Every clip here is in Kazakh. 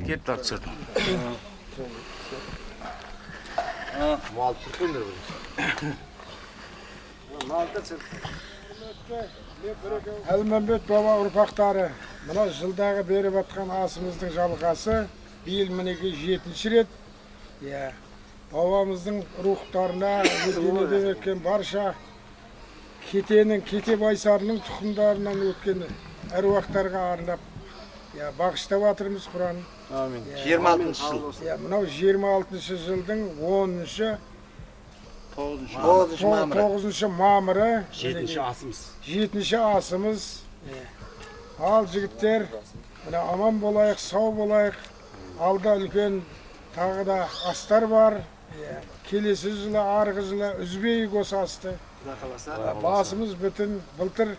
Ket tartışır. Mal Türk'ündür bu. Malda Türk. Әлмәмбет баба ұрпақтары, мына жылдағы беріп атқан асымыздың жалғасы, биыл мінеки 7-ші рет. Бабамыздың рухтарына, дүниеден өткен барша кете байсарының тұқымдарынан өткен әруақтарға арнап бағыштап жатырмыз Құран. Amin. 26 жыл. Мынау 26 жылдың 10-шы 9 мамыры 7 асымыз. 7-ші асымыз. Ал жігіттер, аман болайық, сау болайық. Алда үлкен тағы да астар бар. Келесі жылы, арғы жылы үзбейік осы асты. Басымыз бүтін, былтыр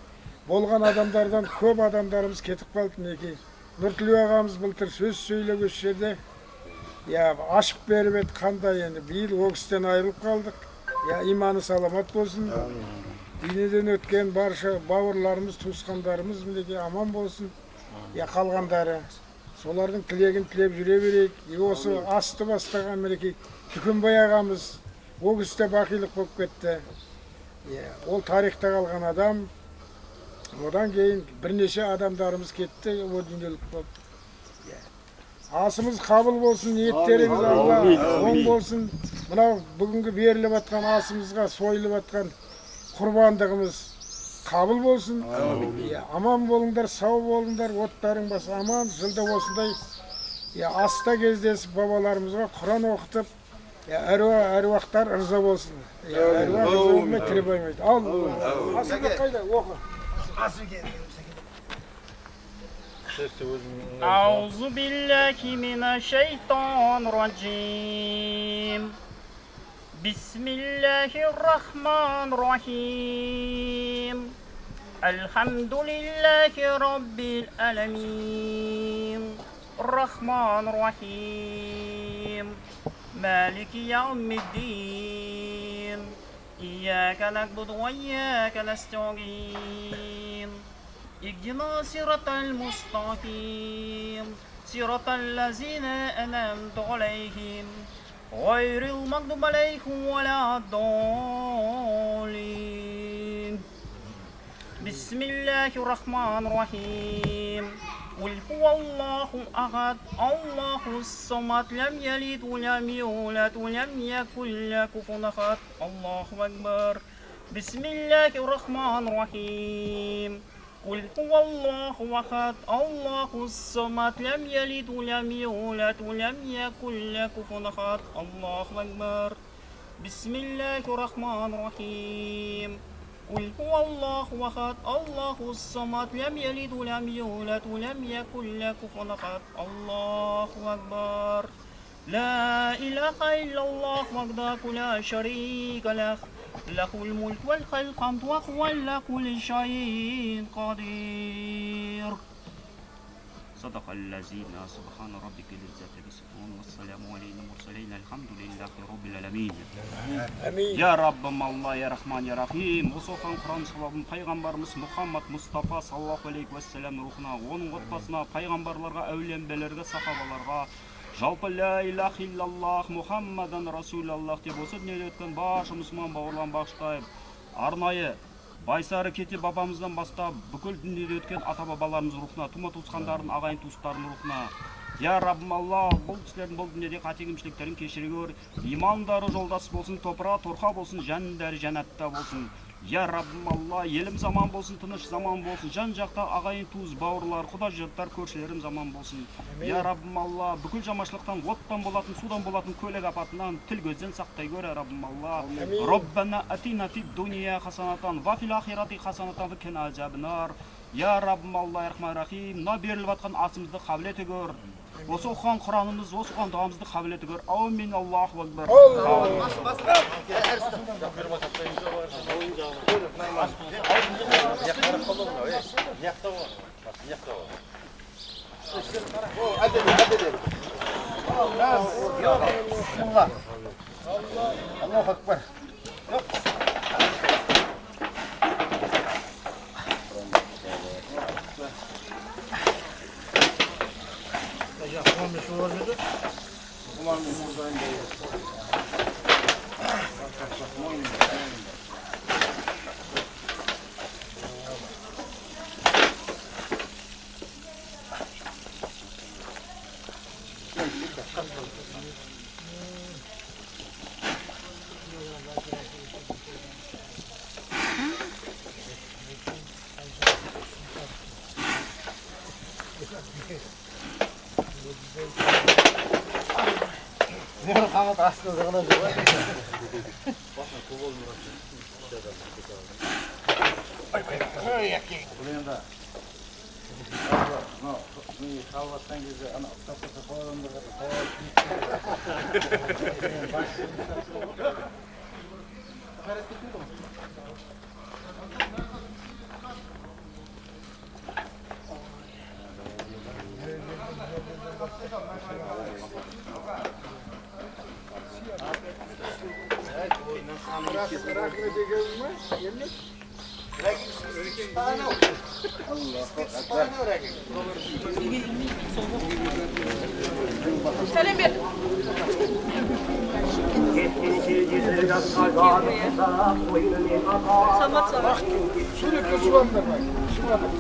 болған адамдардан көп адамдарымыз кетіп қалды неке. Нұртілеу ағамыз былтыр сөз сөйлеп осы жерде. Ашып беріп еді қандай енді. Биыл ол кісіден айырылып қалдық. Иманы саламат болсын. Дүниеден өткен барша бауырларымыз, туысқандарымыз мінеки аман болсын. Қалғандары. Солардың тілегін тілеп жүре берейік. Осы асты бастаған мінеки Түкенбай ағамыз ол кісіде бақилық болып кетті. Ол тарихта қалған адам. Одан кейін бірнеше адамдарымыз кетті, ол дүниелік болып. Асымыз қабыл болсын, ниеттеріңіз Алла оң болсын. Мынау бүгінгі беріліп атқан асымызға сойылып атқан құрбандығымыз қабыл болсын. Аман болыңдар, сау болыңдар, оттарың басы аман, жылда осындай аста кездесіп бабаларымызға Құран оқытып, әруақтар ырза болсын. Әруақ ырза болмай тірі болмайды. Ал, асымда қайда? Оқы. أعوذ بالله من الشيطان الرجيم بسم الله الرحمن الرحيم الحمد لله رب العالمين الرحمن الرحيم مالك يوم الدين إياك نعبد وإياك نستعين اهدنا الصراط المستقيم صراط الذين أنعمت عليهم غير المغضوب عليهم ولا الضالين بسم الله الرحمن الرحيم قل هو الله أحد الله الصمد لم يلد ولم يولد ولم يكن له كفوا أحد الله أكبر بسم الله الرحمن الرحيم قل هو الله أحد الله الصمد لم يلد ولم يولد ولم يكن له كفوا أحد الله أكبر بسم الله الرحمن الرحيم قل هو الله أحد الله الصمد لم يلد ولم يولد ولم يكن له كفوا أحد الله أكبر لا إله إلا الله وحده لا شريك له له الملك والخلق وهو على كل شيء قدير صدق الذين سبحان ربك العزة يصفون والسلام على المرسلين الحمد لله رب العالمين يا رب الله يا رحمن يا رحيم وصفان Құран сауабын пайғамбарымыз Мұхаммад Мұстафа саллаллаху алейхи уассалам рухына, оның отбасына, пайғамбарларға, әулиелерге, сахабаларға, жалпы ла илаха иллаллах Мұхаммадан Расулаллах деп осы дүниеде өткен барша мұсылман бауырларын бағыштайып, арнайы Байсары кете бабамыздан бастап бүкіл дүниеде өткен ата-бабаларымыз рухына, тума-туысқандардың, ағайын-туыстардың рухына, я Раббым Аллах, бұл кісілердің бұл дүниеде қате-кемшіліктерін кешіре көр, имандары жолдас болсын, топыра торқа болсын, жәндері жәннатта болсын. Я Раббым Алла, елім заман болсын, тыныш заман болсын, жан жақта ағайын туыс бауырлар, құда жұрттар, көршілерім заман болсын. Я Раббым Алла, бүкіл жамашылықтан, оттан болатын, судан болатын, көлік апатынан, тіл көзден сақтай көр, я Раббым Алла. Роббана атина фид дуния хасанатан, ва фил ахирати хасанатан, ва кина азабнар. Я Раббым Алла, рахман рахим, мына беріліп атқан асымызды қабыл ете көр. Осы оқыған Құранымыз, осы оқыған дұғамызды қабыл ете көр. Аумин, Аллаху акбар. Allahu akbar. Selam ver. Samat samat. Sürekli sulandır bak. Sulandır.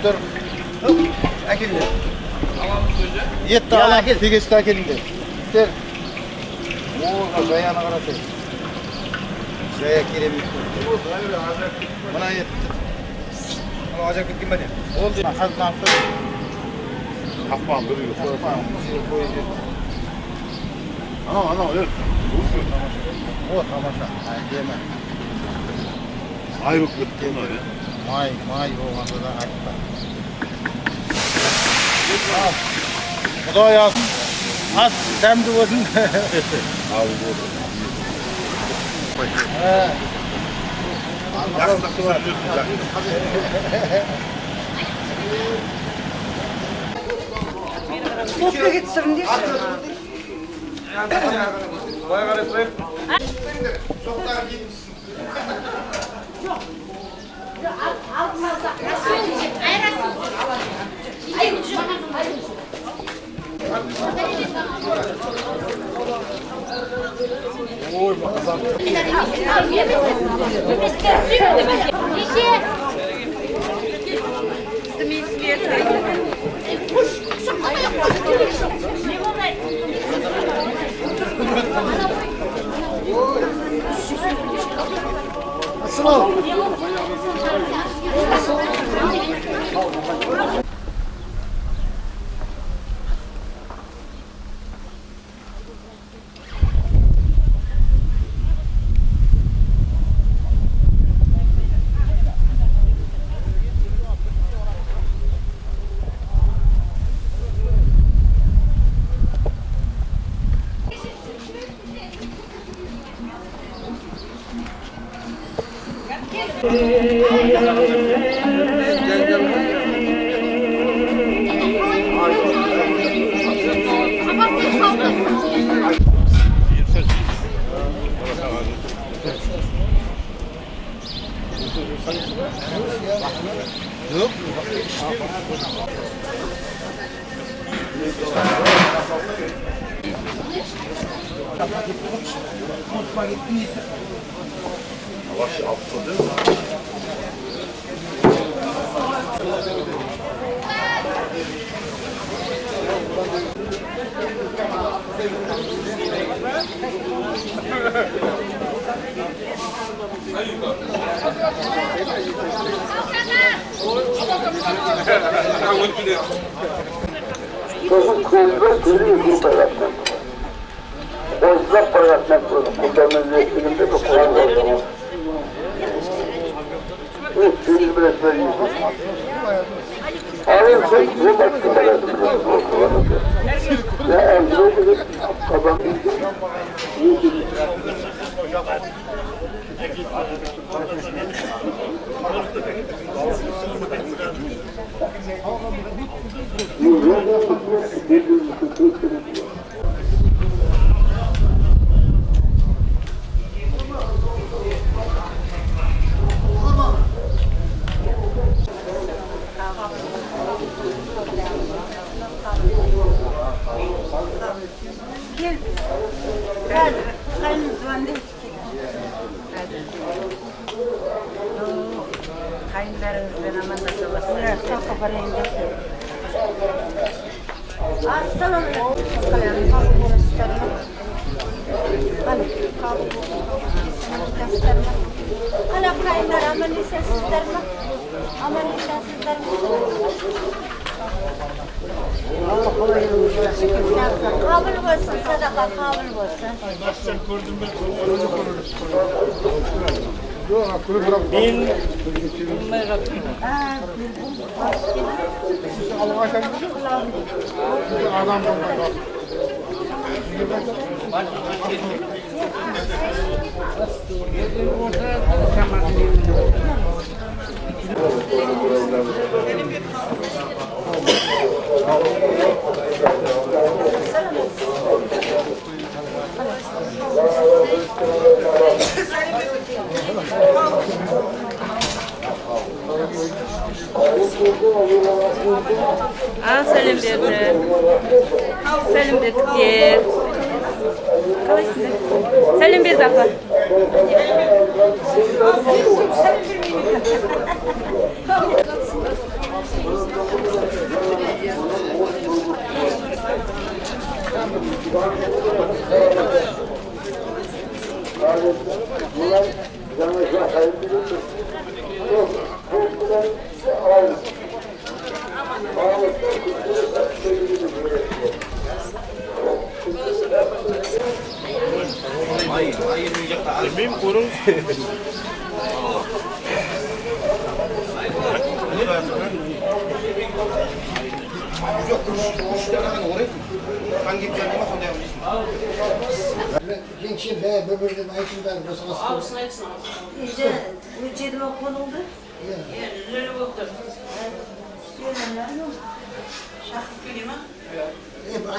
Dur. Akıllı. Yetti alan tegesti akıllı. Dur. Oo, bayana qarasın. Jaya kiremi. Mana yetti. Ama acak bitkin bade. Oldu. Hazdan fır. Kapağım duruyor. Kapağım koyuyor. Ana öyle. O tamaşa. Deme. Ayrık bitti ona ya. May olganda da akta. Xudo yoz. Az tamdi bo'lsin. Abi bu. Ha. Yakında kıvırıyorsun. Sofra getirin diye. Nasıl ol? Çocuk köyünde sürü bir bayraktan. Boşluk bayraktan kullanıldığı filmde de kullanılıyor. Evet, sürü biletleri yiyoruz. Ağırlık bu baktı bayraktan kullanılıyor. Ve elde edip kazanıyor. Gel. Hadi. Kayınızdan değil. Kayınlarınızdan aman da sabahsın. Evet, çok kaparayım. Aslanım. Kayanın kalkıp gösterme. Hadi kalkıp gösterme. Hala kayınlar aman lisesizlerme. Aman lisesizlerme. Allah kolaylık versin. Kabul olsun, sadaka kabul olsun. Baştan gördüm ben onu konuşuruz. Yok, akıllı bırak. Allah'a sen adam olmak. Selim dedi. Selim dedi. Yer. Selim bir dakika. Emin kurun. Gençim be, böbürden ayıtım ben, bu sana sıkıntı. İşte ülkedim okulunda.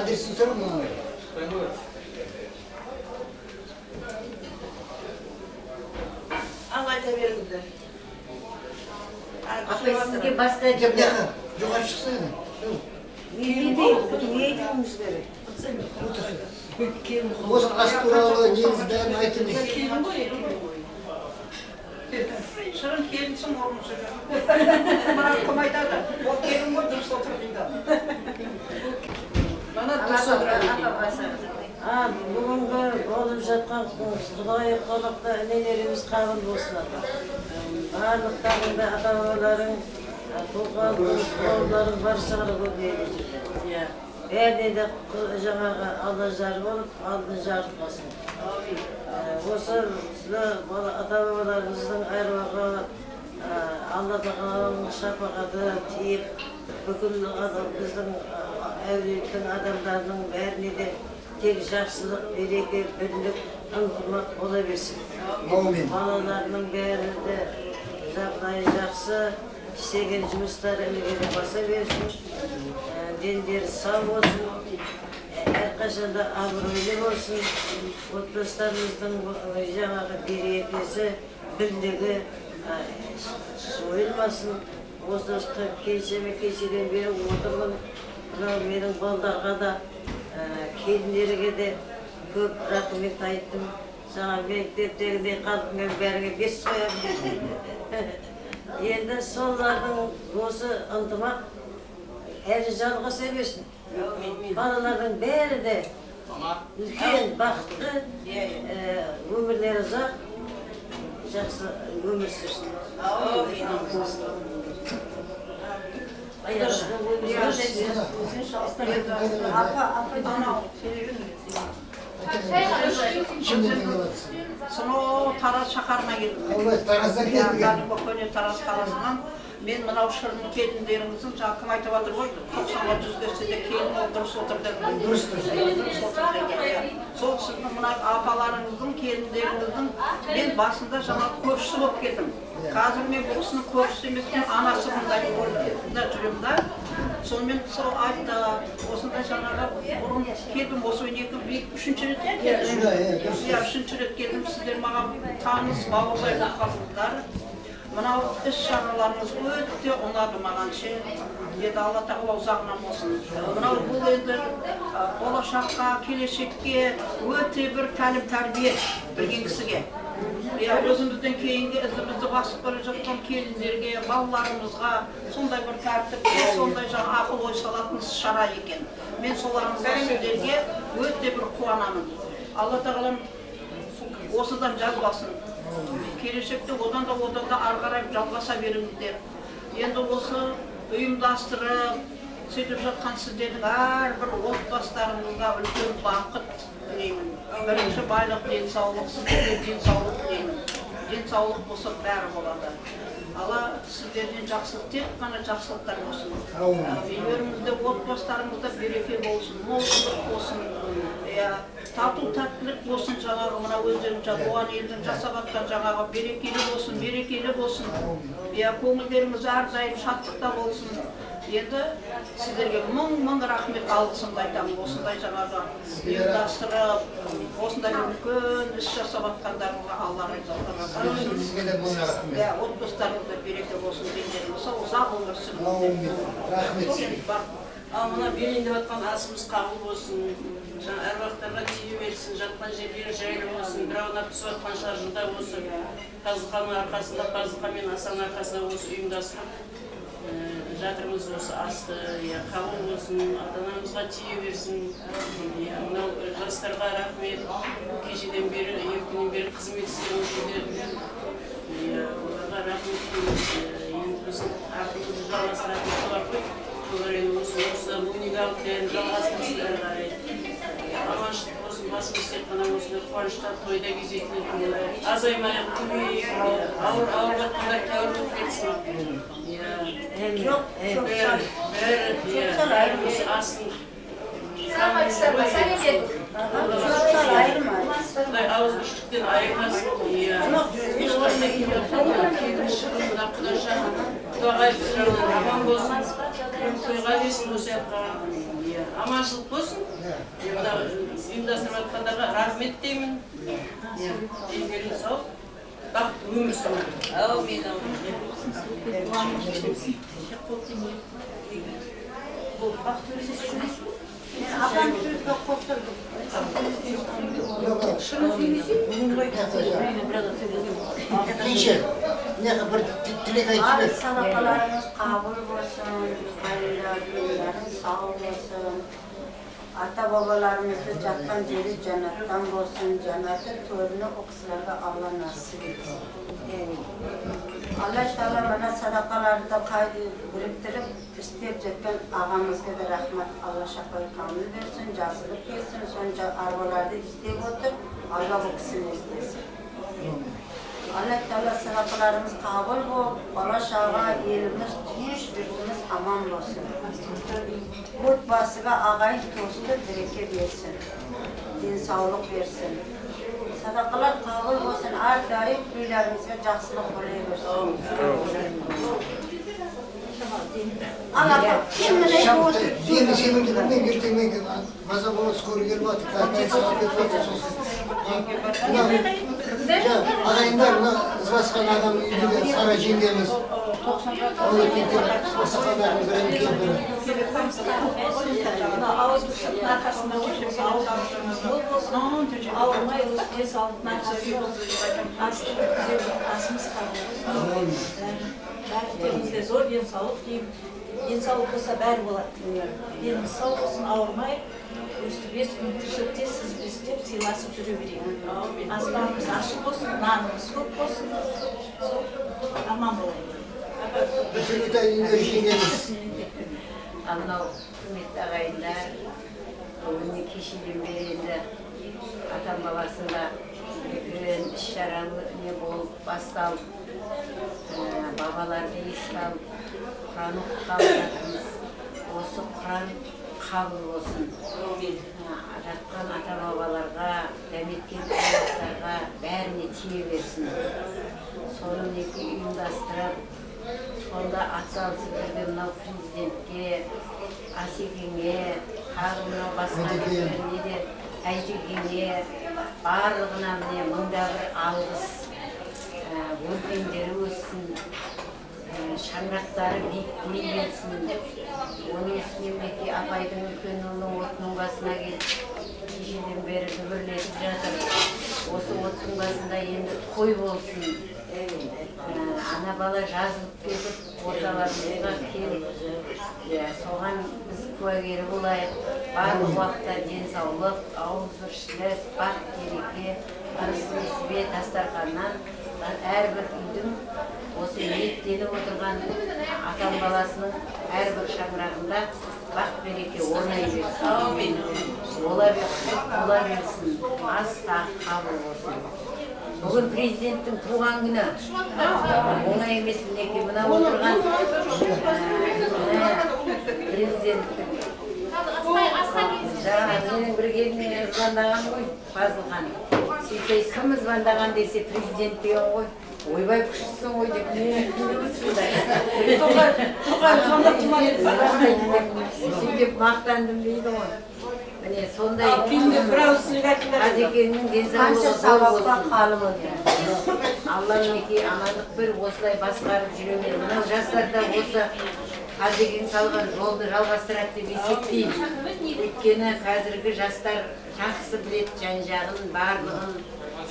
Adresini sorun mu? Allah'a verin de. Sizge basta cebde. Yukarı çıksana. Niye değil? Niye gitmişler? Boz asturalı cinizden ayıtım. Şunun kendisi mi olmuş hocam? Bana komayda da. O kelin bu dürüst oturduğunda. Bana dürüst Bugünkü olup жатқан Құдай қонақта енелерimiz қабыл болсын. Барлықтарың да ата-бабаларың, туған туыстарың баршалары көп дейді. Бәріне де жаңағы алла жар болып, алдын жарытпасын. Осы ата-бабаларымыздың әруағы Алла тағаланың шапағаты тиіп, бүкіл біздің әулеттің адамдарының бәріне де тек жақсылық, береке, бірлік, ынтымақ бола берсін. Балаларының бәрі де жағдайы жақсы, істеген жұмыстары ілгері баса берсін. Дендері сау болсын, әрқашанда абыройлы болсын. Отбасыларымыздың жаңағы берекесі, бірлігі жойылмасын. Осы кешеден бері отырмын. Менің балдарға да, келіндерге де көп рахмет айттым. Жаңа мектептегідей қалпымен бәріңе бес қоямын деді. Енді солардың осы ынтымақ әлі жалғаса берсін. Балалардың бәрі де үлкен бақытты, өмірлері ұзақ, жақсы өмір сүрсін. Аяғында Сонау Тараз шаһарына келдім. Көне Тараз қаласынан мен мынау шырын келіндеріңіздің жаңа кім айтып жатыр ғой, 90-ға 100 келсе де келін ол дұрыс отыр деп. Дұрыс отыр деген. Сол сіздің мына апаларыңыздың, келіндеріңіздің мен басында жаңа көршісі болып келдім. Қазір мен бұл кісінің көршісі емеспін, анасы мұндай ойында жүремін да. Сонымен сол айтты, осындай жаңағы бұрын келдім, осы 3-ші рет келдім. Иә, 3-ші рет келдім, сіздер маған таныс бауырлар болып қалдыңыздар. Мынау іс-шараларыңыз өте ұнады маған ше. Деді Алла тағала ұзағынан болсын. Мынау бұл енді болашаққа, келешекке өте бір тәлім тәрбие білген кісіге. Өзімізден кейінгі ізімізді басып бара жатқан келіндерге, балаларымызға сондай бір тәртіпке, сондай жаңа ақыл ой салатын іс-шара екен. Мен соларыңызға сіздерге өте бір қуанамын. Алла тағалам осыдан жазбасын. Келешекте одан да ары қарай жалғаса беріңіздер. Енді осы ұйымдастырып, сөйтіп жатқан сіздердің әрбір отбасыларыңызға үлкен бақыт тілеймін. Бірінші байлық, денсаулық, сіздерге денсаулық тілеймін. Денсаулық болса бәрі болады. Алла сіздерден жақсылық, тек қана жақсылықтар болсын. Үйлеріңізде, отбасыларыңызда береке болсын, молшылық болсын. Тату тәттілік болсын, жаңағы мына өздерің туған елдің жасап жатқан жаңағы берекелі болсын. Көңілдеріңіз әрдайым шаттықта болсын. Енді сіздерге мың рахмет алғысымды айтамын. Осындай жаңағы ұйымдастырып, осындай үлкен іс жасап жатқандарыңызға Алла разылығын берсін. Отбасыларыңызда береке болсын, дендеріңіз ұзақ өмір сүріңіздер. Мына берейін деп жатқан асымыз қабыл болсын, әруақтарға тие берсін, жатқан жерлері жайлы болсын, бірауына түсіп жатқан шығар жылда осы Қазықаның арқасында, Қазықа мен Асанның арқасында осы ұйымдастырып жатырмыз. Осы асты қабыл болсын, ата-анамызға тие берсін. Мынау жастарға рахмет, кешеден бері, ертеңнен бері қызмет істеген оларға рахмет. Енді біздің артымызды жалғастыратын солар ғой. Осы унигалден жалғастырсыздар қарай. Аманшылық болсын, басымыз тек қана осындай қуанышта тойда кездесетін азаймай көбейіп, ауыр жатқандар тәуір болып кетсін. Бәріміз астын Құдай ауызбіршіліктен айырмасын. Құдаша Құдағай жағынан аман болсын, тойға берсін осы жаққа. Аманшылық болсын. Ұйымдастырып жатқандарға рахмет деймін. Деніңізге сау, бақытты өмір сүріңіздер. Әумин. Апам сөзге қосылды. Садақаларыңыз қабыл болсын, хайырларыңыз сау болсын. Ата-бабаларымызды жатқан жері жәннаттан болсын, жәннаттың төріне о кісілерге Алла насip етсін. Алла Тағала мына садақаларды біріктіріп, істеп жеткен ағамызға да рахмет. Алла шапай камыл берсін, жазылып келсін, сонша арбаларды істеп отыр, Алла бұл кісіні іздесін. Алла Тағала садақаларымыз қабыл болып, бала шаға еліміз түйіш, жұртымыз аман болсын. Отбасыға ағайын тосты береке берсін, денсаулық берсін. Sadaqalar qabul bo'lsin, har-doim uylarimizga yaxshilik bo'laversin. Alloh kimni bo'lsin. Yeni sevindirmeden ertegen maza boğaz skoru gelmedi. Adayınlar zıvaskan adam ülüge Sara Cingemiz. Onu tekrar asakalarını gören kendini. Ağız dışının arkasında uçup ağırmayı üstüye sağlıklı asımız kalıyor. Belki zor bir sağlık diyeyim. Денсаулық болса бәрі болады. Деніңіз сау болсын, ауырмай, өстіп күн тіршілікте сіз істеп сыйласып жүре берейік. Аспанымыз ашық болсын, нанымыз көп болсын, аман болайық. Bütün de işiniz. Anlav kıymetli ağaylar, bugün kişinin birinde atan babasında bir şaranlı ne bol bastal babalar İslam Kur'an'ı kaldırdınız. Olsa Kur'an kabul olsun. Aratkan ata babalarga, demetken ayaklarga bәріне тие versin. Sonun neki uyumdastırıp, sonda atsalsı birden mınау президентке, Асекеңе, тағы мынау басқа не де Әйтекеңе, барлығына міне мыңда бір алғыс, өркендері өссін, шаңырақтары биіктей берсін. Оның үстіне мінекей апайдың үлкен ұлының отының басына келіп, кешеден бері дүбірлетіп жатыр. Осы оттың басында енді той болсын. Ана бала жазылып кетіп, орталарымызға келіп, соған біз куәгері болайық. Барлық уақытта денсаулық, ауызбіршілік, бақ береке, ырыс-несібе дастарханнан әрбір үйдің осы ниеттеніп отырған атам баласының әрбір шаңырағында бақ береке орнай берсін. Бола берсін, ас тақ қабыл болсын. Бүгін президенттің туған күні. Оңай емес мінекей мына отырған президенттің. Жаңа менің бір келінмен звондаған ғой, Фазылхан. Сөйтсе, кім звондаған десе президент деген ғой. Ойбай күшісің ғой деп, кімді өтсіңді. Тоған сонда тұмады. Сөйтіп мақтандым дейді ғой. Міне сондай Азекеңнің денсаулығы қалып отыр. Алла мінекей амандық бір осылай басқарып жүремін. Мынау жастарда осы Азекең салған жолды жалғастырады деп есептеймін. Өйткені қазіргі жастар жақсы білет жан-жағын, барлығын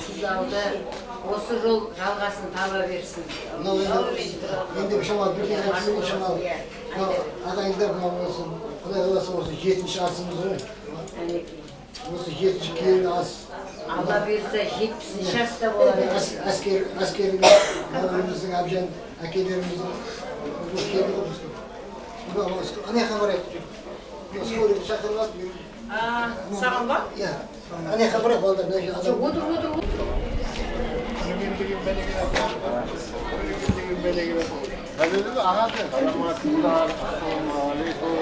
сызалды. Осы жол жалғасын таба берсін. Енді бір шамал, бір кез бір шамал. Ағайындар мынау осы, Құдай қаласа осы 7-ші асымыз ғой. Осы 7-ші келін ас. Алла берсе 70-ші аста болады. Әскеріміз, мағырымыздың, әбжан, әкелеріміздің келді ғой бізге. Анаяққа барайық. Скорыйды шақырып Саған ба? Иә. Анаяққа барайық балдар. Отыр. Hazırlığı ağadı. Selamatullah. Assalamualaikum.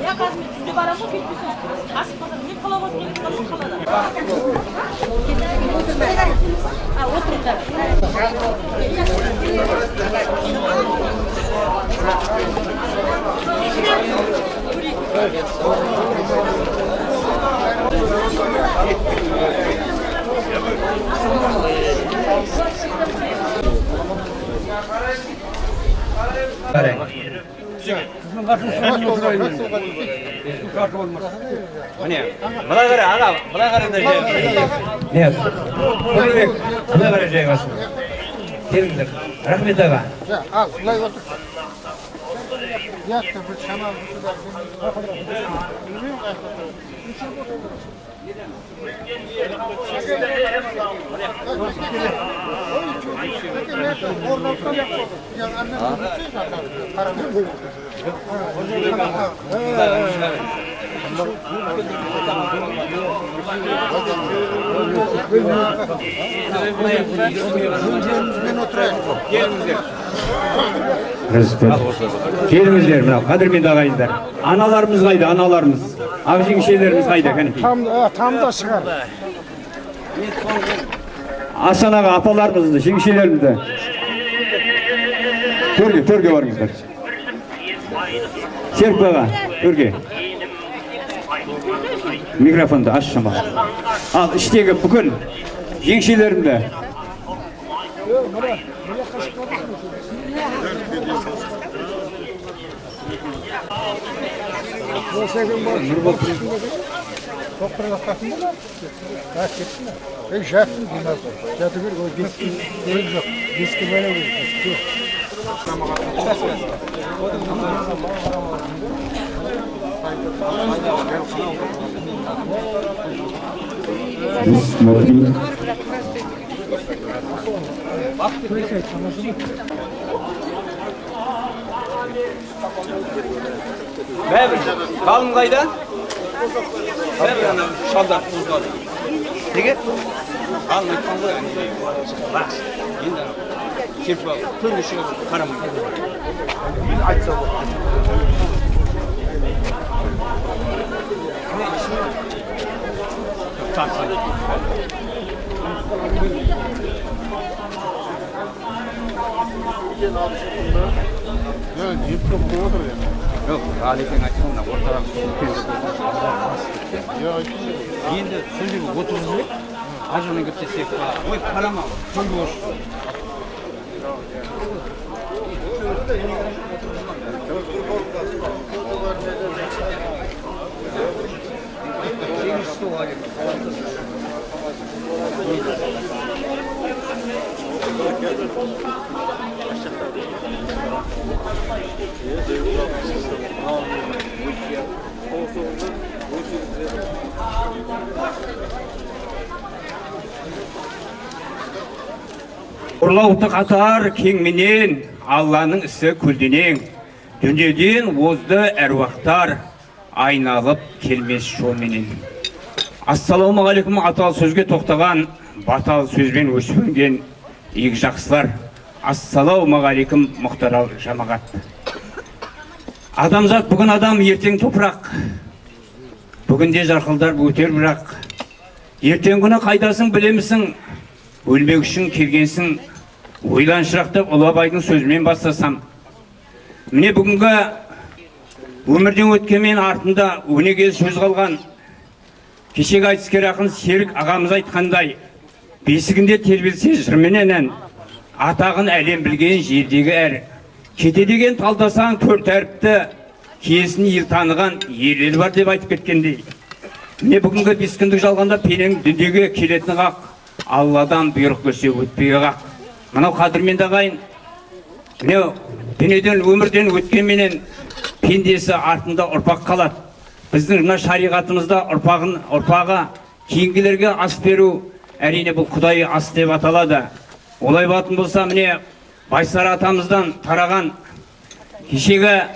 Ya қазір сізде барамын ғой кетпесін. Асып қалады. Мен қала басына кетіп қалады. Buna göre aga, buna göre de şey. Ne? Buna göre şey olsun. Kimdir? Rahmet aga. Ya al, kulay otur. Yat da bir şamal ben oturayım. Келіңіздер, мынау қадірменді ағайындар. Аналарымыз қайда, аналарымыз? Ағжеңшелеріміз қайда, кәнекей? Там да шығар. Асан аға апаларымызды, жеңшелерімізді. Төрге барыңыздар. Серік аға, төрге. Микрофонды аш шама. Ал іштегі бүкіл жеңшелерімді. Бәбір, қалың қайда? Бәбір, ана шалдар қозғады. Неге? Қалың айтқан ғой. Бақ, енді келіп бақ, көрге шығып қарамайды. Айтса бұл. Yok, Ali'den açılımda ortadan енді сол жерге отырып ажырына кетсек, ой қарама, көл бош. Ұрлауды қатар кеңменен, Алланың ісі көлденең. Дүниеден озды әруақтар, айналып келмес жолменен. Ассалаумағалейкум, атал сөзге тоқтаған, батал сөзбен өсіп-өнген игі жақсылар. Ассалаумағалейкум, мұқтарал жамағат. Адамзат бүгін адам, ертең топырақ. Бүгінде жарқылдар өтер бірақ. Ертең күні қайдасың білемісің? Өлмек үшін келгенсің. Ойланшырақтап Ұлы Абайдың сөзімен бастасам. Міне бүгінгі өмірден өткенмен артында өнеге сөз қалған. Кешегі айтыскер ақын Серік ағамыз айтқандай, бесігінде тербелсе жырменен ән, атағын әлем білген жердегі әр. Кете деген талдасаң төрт әріпті, киесін ел таныған ерлер бар деп айтып кеткендей. Міне бүгінгі бес күндік жалғанда пенің дүниеге келетіні қақ, Алладан бұйрық көрсе өтпей қақ. Мынау қадірменді ағайын, міне дүниеден өмірден өткенменен пендесі артында ұрпақ қалады. Біздің мына шариғатымызда ұрпағы кейінгілерге ас беру, әрине бұл Құдай ас деп аталады. Олай болатын болса, міне Байсара атамыздан тараған кешегі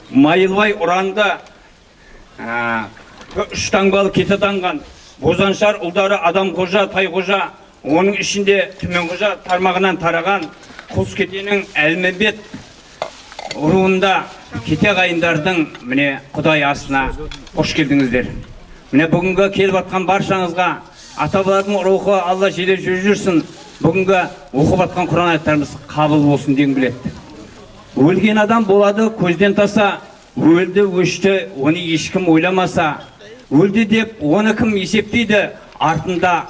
Майылбай ұранды үш таңбалы кет атанған Бозаншар ұлдары Адамқожа, Тайқожа, оның ішінде Түменқожа тармағынан тараған Құс кетенің Әлмембет руында кете ағайындардың міне Құдай асына қош келдіңіздер. Міне бүгінгі келіп атқан баршаңызға ата-бабалардың рухы Алла жедел жүрсін. Бүгінгі оқып атқан Құран аяттарымыз қабыл болсын деген біледі. Өлген адам болады көзден таса, өлді өшті, оны ешкім ойламаса. Өлді деп оны кім есептейді, артында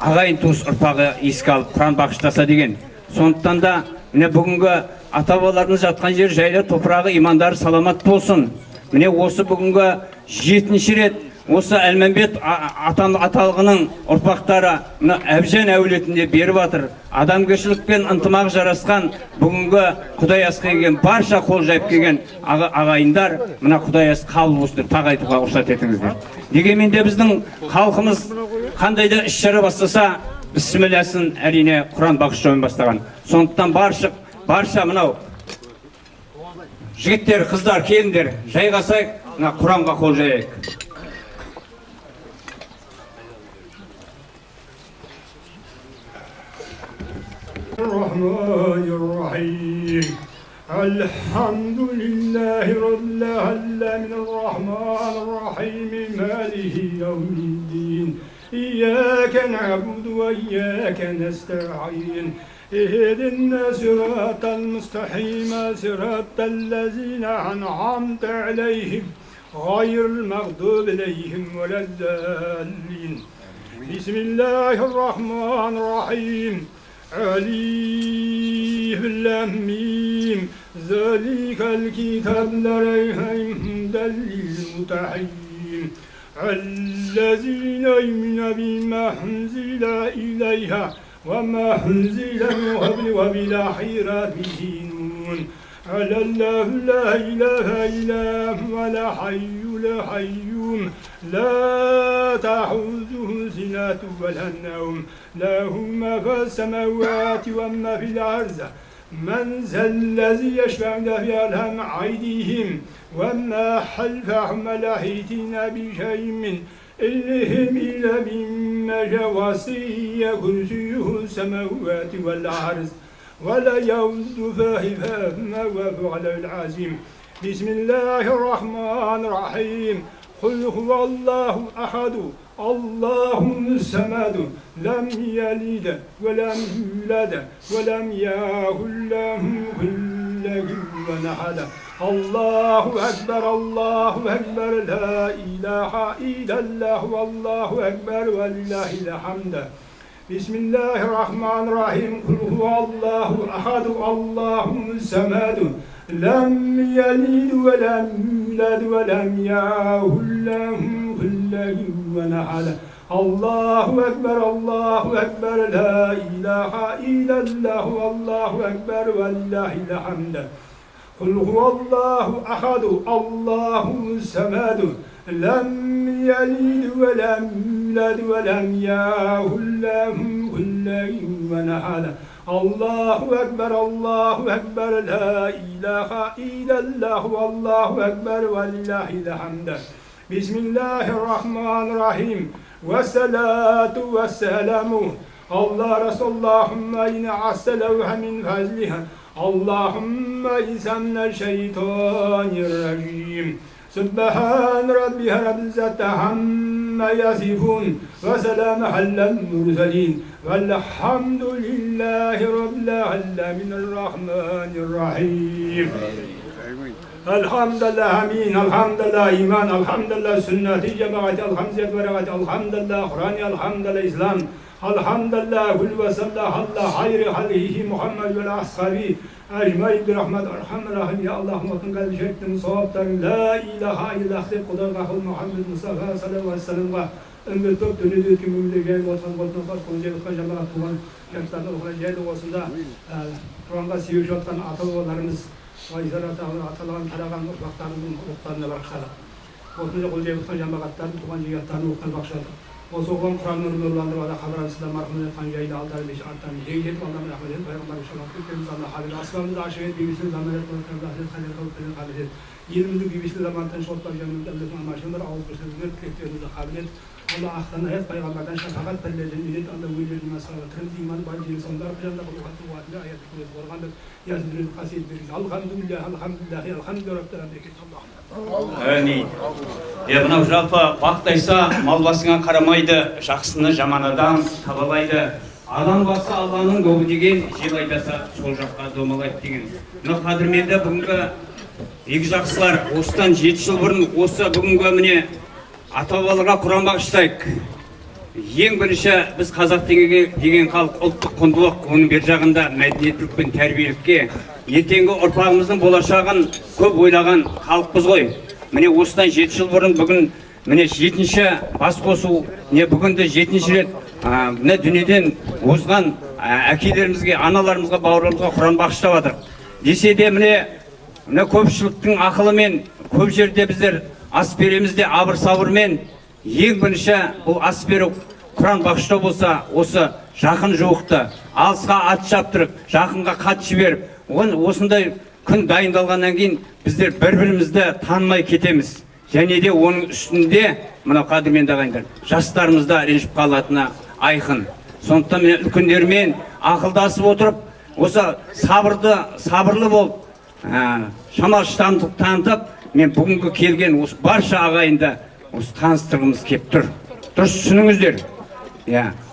ағайын туыс ұрпағы еске алып Құран бағыштаса деген. Сондықтан да міне бүгінгі ата-бабаларымыз жатқан жер жайлы топырағы имандары саламат болсын. Міне осы бүгінгі 7-ші рет осы Әлмембет аталығының ұрпақтары Әбжан әулетінде беріп атыр. Адамгершілікпен ынтымақ жарасқан бүгінгі Құдай асқа келген барша қол жайып келген ағайындар мына Құдай ас қабыл болсын деп тағайтуға рұқсат етіңіздер. Дегенмен де біздің халқымыз қандай да іс-шара бастаса, бісмілләсін әрине Құран бағыштаумен бастаған. Сондықтан барша мынау жігіттер, қыздар, келіндер, жайғасайық, мына Құранға қол жайайық. الرحمن الرحيم الحمد لله رب العالمين الرحمن الرحيم مالك يوم الدين إياك نعبد وإياك نستعين اهدنا صراط المستقيم صراط الذين أنعمت عليهم غير المغضوب عليهم ولا الضالين بسم الله الرحمن الرحيم ألف لام ميم ذلك الكتاب لا ريب فيه هدى للمتقين الذين يؤمنون بما أنزل إليها وما أنزل من قبل وبالآخرة يؤمنون على الله لا إله إلا هو الحي القيوم لا تأخذه سنة ولا نوم له ما في السماوات وما في الأرض من ذا الذي يشفع له يعلم أيديهم وما خلفهم لا يحيطون بشيء من علمه إلا بما شاء وسع كرسيه السماوات والأرض ولا يؤوده حفظهما وهو العلي العظيم بسم الله الرحمن الرحيم قل هو الله أحد الله الصمد لم يلد ولم يولد ولم يكن له كفوا أحد الله أكبر لا إله إلا الله والله أكبر ولله الحمد بسم الله الرحمن الرحيم قل هو الله أحد الله الصمد لم يلد ولم يولد ولم يكن له كفوا أحد الله أكبر لا إله إلا الله والله أكبر ولله الحمد قل هو الله أحد الله الصمد لم يلد ولم يولد ولم يكن له كفوا أحد الله أكبر لا إله إلا الله والله أكبر ولله الحمد بسم الله الرحمن الرحيم والصلاة والسلام الله رسول اللهم إن عسلوها من فضلها اللهم إسمنا الشيطان الرجيم سبحان ربي رب العزة عما يصفون وسلام على المرسلين والحمد لله رب العالمين الرحمن الرحيم الحمد لله أمين الحمد لله إيمان الحمد لله سنة جماعة الحمد لله الحمد لله قرآن الحمد لله إسلام الحمد لله كل وصلى على خير خلقه محمد والأصحابه أجمعين برحمة الرحمن الرحيم يا الله وكن قال شيء صواب لا إله إلا أنت قدر قول محمد مصطفى صلى الله عليه وسلم أمر توب تنيد كم لجان وطن وطن فرق وجل خجل طوال يمتد الخجل وصدا رانغا سيوجتان أطول ولرمز وإزارة أطلان تلاقان وقتان وقتان برخلا وطن يقول جل خجل مقتان طوال جيتان وقتان بخشلا وسوقهم قرآن نوران ولا خبر الإسلام مرحمة خانجاي دالدار بشارتان جيد والله من أحمد پیغمبر شما كل زمان حال أسلام داشته بیشتر زمان تو داشته خالی خالی خالی یلمون بیشتر زمان تنشوط باجیم دلت ما ماشین در آوز بسیار زیاد کتیر دو خالد الله أحسن هذا پیغمبر داشت فقط پلهجن می‌دید الله ویل مسائل ترند ایمان باید جیل سندار بجند بقول خاطر وادی آیات کلیت قرآن یازدر قصید بریز الحمد لله الحمد رب العالمین الله Әмин. Мынау жалпы бақтайса мал басыңа қарамайды, жақсыны жаманадан табалайды. Адам басы Алланың добы деген, жел айдаса сол жаққа домалайды деген. Мына қадірменді бүгінгі екі жақсылар осыдан 7 жыл бұрын осы бүгінгі міне ата-бабаларға Құран бағыштайық. Ең бірінші біз қазақ деген халық ұлттық құндылық, оның бер жағында мәдениеттілік пен тәрбиелікке, ертеңгі ұрпағымыздың болашағын көп ойлаған халықпыз ғой. Міне осыдан 7 жыл бұрын бүгін міне 7-ші бас қосу, не бүгінді 7-ші рет міне дүниеден озған әкелерімізге, аналарымызға, бауырларымызға Құран бағыштап жатыр. Десе де міне көпшіліктің ақылымен көп жерде біздер ас береміз де абыр-сабырмен. Ең бірінші бұл ас беру Құран бағыштау болса, осы жақын жуықты алысқа ат шаптырып, жақынға хат жіберіп, осындай күн дайындалғаннан кейін біздер бір-бірімізді танымай кетеміз. Және де оның үстінде мынау қадірменді ағайындар, жастарымызда ренжіп қалатыны айқын. Сондықтан мен үлкендермен ақылдасып отырып, осы сабырлы болып, шамал шыдамдылық танытып, мен бүгінгі келген осы барша ағайынды осы таныстырғымыз келіп тұр. Дұрыс түсініңіздер.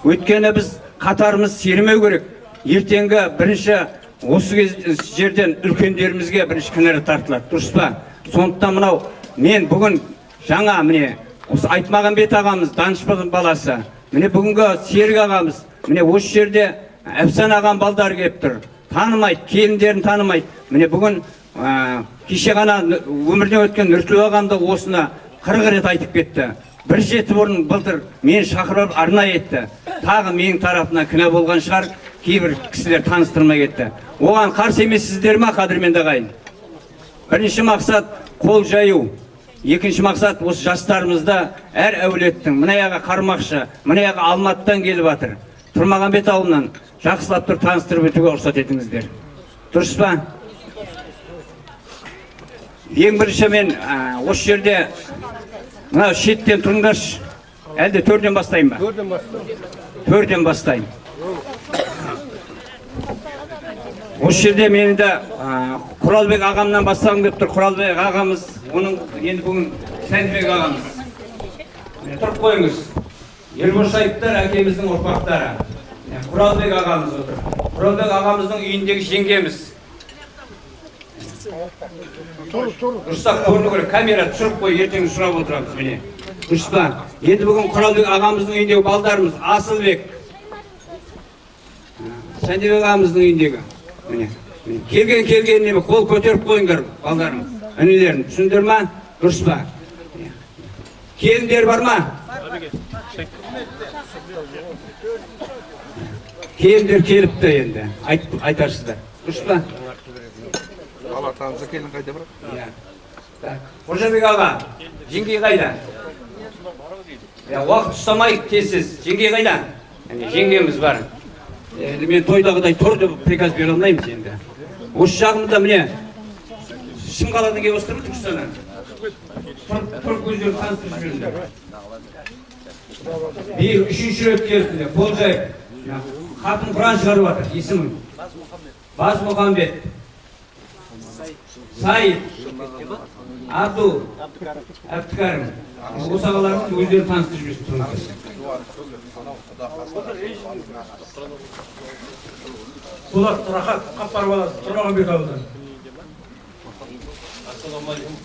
Өйткені біз қатарымыз сермеу керек. Ертеңгі бірінші осы жерден үлкендерімізге бірінші кінәрат тартылады. Дұрыс па? Сондықтан мынау мен бүгін жаңа міне осы Айтмағамбет ағамыз, Данышпан баласы, міне бүгінгі Серік ағамыз, міне осы жерде Әпсан ағам балдары келіп тұр. Танымайды, келіндерін танымайды. Міне бүгін кеше ғана өмірден өткен Нұрсұлу ағамды осыны 40 рет айтып кетті. Бір жеті бұрын былтыр мені шақырып арнайы етті. Тағы менің тарапынан кінә болған шығар, кейбір кісілер таныстырмай кетті. Оған қарсы емессіздер ме, қадірменді ағайын? Бірінші мақсат қол жаю. Екінші мақсат осы жастарымызда әр әулеттің мына яғы Қармақшы, мына яғы Алматыдан келіп жатыр. Тұрмағамбет ауылынан жақсылап тұр таныстырып өтуге рұқсат етіңіздер. Дұрыс па? Ең бірінші мен осы жерде мына шеттен тұрыңдаршы. Әлде төрден бастайын ба? Төрден бастайын. Осы жерде мені де Құралбек ағамнан бастағым келіп тұр. Құралбек ағамыз, оның енді бүгін Сәнбек ағамыз. Тұрып қойыңыз. Ербошаевтар әкеміздің ұрпақтары. Құралбек ағамыз отыр. Құралбек ағамыздың үйіндегі жеңгеміз. Дұрыстап көріну керек, камера түсіріп қой, ертең сұрап отырамыз міне. Дұрыс па? Енді бүгін Құралбек ағамыздың үйіндегі балдарымыз Асылбек, Сәнбек ағамыздың үйіндегі. Келген қол көтеріп қойыңдар балдарым, інілерін. Түсіндір ма? Дұрыс па? Келіндер бар ма? Келіндер келіпті енді. Айтарсыздар. Дұрыс па? Алатаңызда келін қайда бірақ? Қожабек аға, жеңгей қайда? Уақыт ұстамайық тезсіз. Жеңгей қайда? Жеңгеміз бар. Мен тойдағыдай тұр деп приказ бере алмаймыз енді. Осы жағымда міне Шымқаладан келіп отырмын Түркістаннан. Тұрып көздерін таныстырып жіберіңдер. Биыл үшінші рет келіпті, қол жайып. Қатын Құран шығарып жатыр, есімің. Базмұхамбет, Сайып, Абду, Әбдікәрім. Осы ағалардың өздерін таныстырып жүрсін. Солар Рахат Қаппар баласы, Тұрмағамбет ауылдан. Ассалаумағалейкум.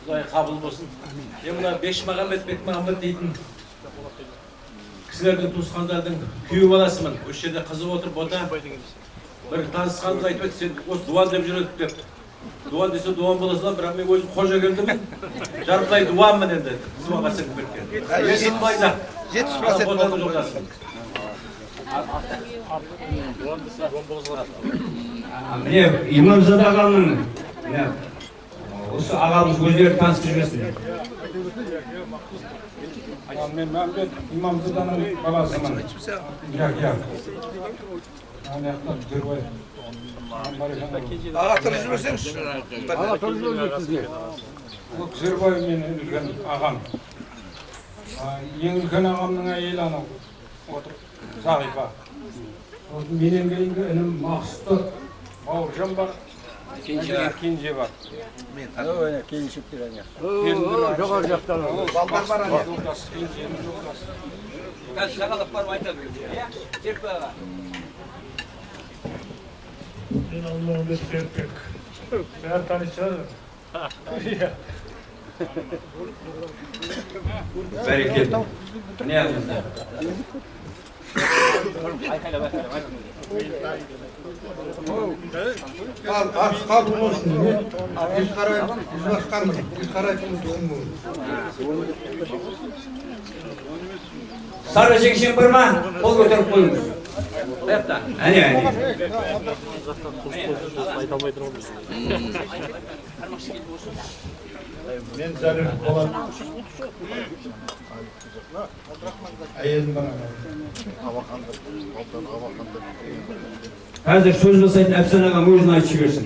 Құдай қабыл болсын. Мен мына Бекмағамбет дейтін кісілердің туысқандардың күйеу баласымын. Осы жерде қызы отыр, бота. Бір танысқанымыз айтып еді, сен осы дуан деп жүреді деп. Дуан десе дуан боласынан, бірақ мен өзім қожа келдім. Жарқылай дуанмын енді. Қызыма қатысып берген. Есім Байзақ. 70%. Міне Имамзада ағамның осы ағамыз өздері таныстырып жүрсін. Мен Мәмбет Имамзаданың баласымын. Аға тұрып жүрсеңіз. Аға тұрып жүрсіңізге. Ол Күзербай менің үлкен ағам. Ең үлкен ағамның әйелі анау отыр. Зағипа. Менен кейінгі інім Мақсұты, Бауыржан бар. Кенже бар. Мен келіншектер әне. Жоғар жақтан. балдар бар әне. Қазір жағалап барып айтады. Серпі аға. Мен Алмағамбет Серікбек. Бәрі танысады. Бәрекелді. Не алдыңыздар? Қал болсын. Біз қарайтымыз оң болын. Сары жеңшен бір ма? Қол көтеріп қойыңыз. Қаяқта? Әне. Мен зәрір болан. Әйелім бар. Қазір сөз жасайтын Әпсан ағам өзін айтып жіберсін.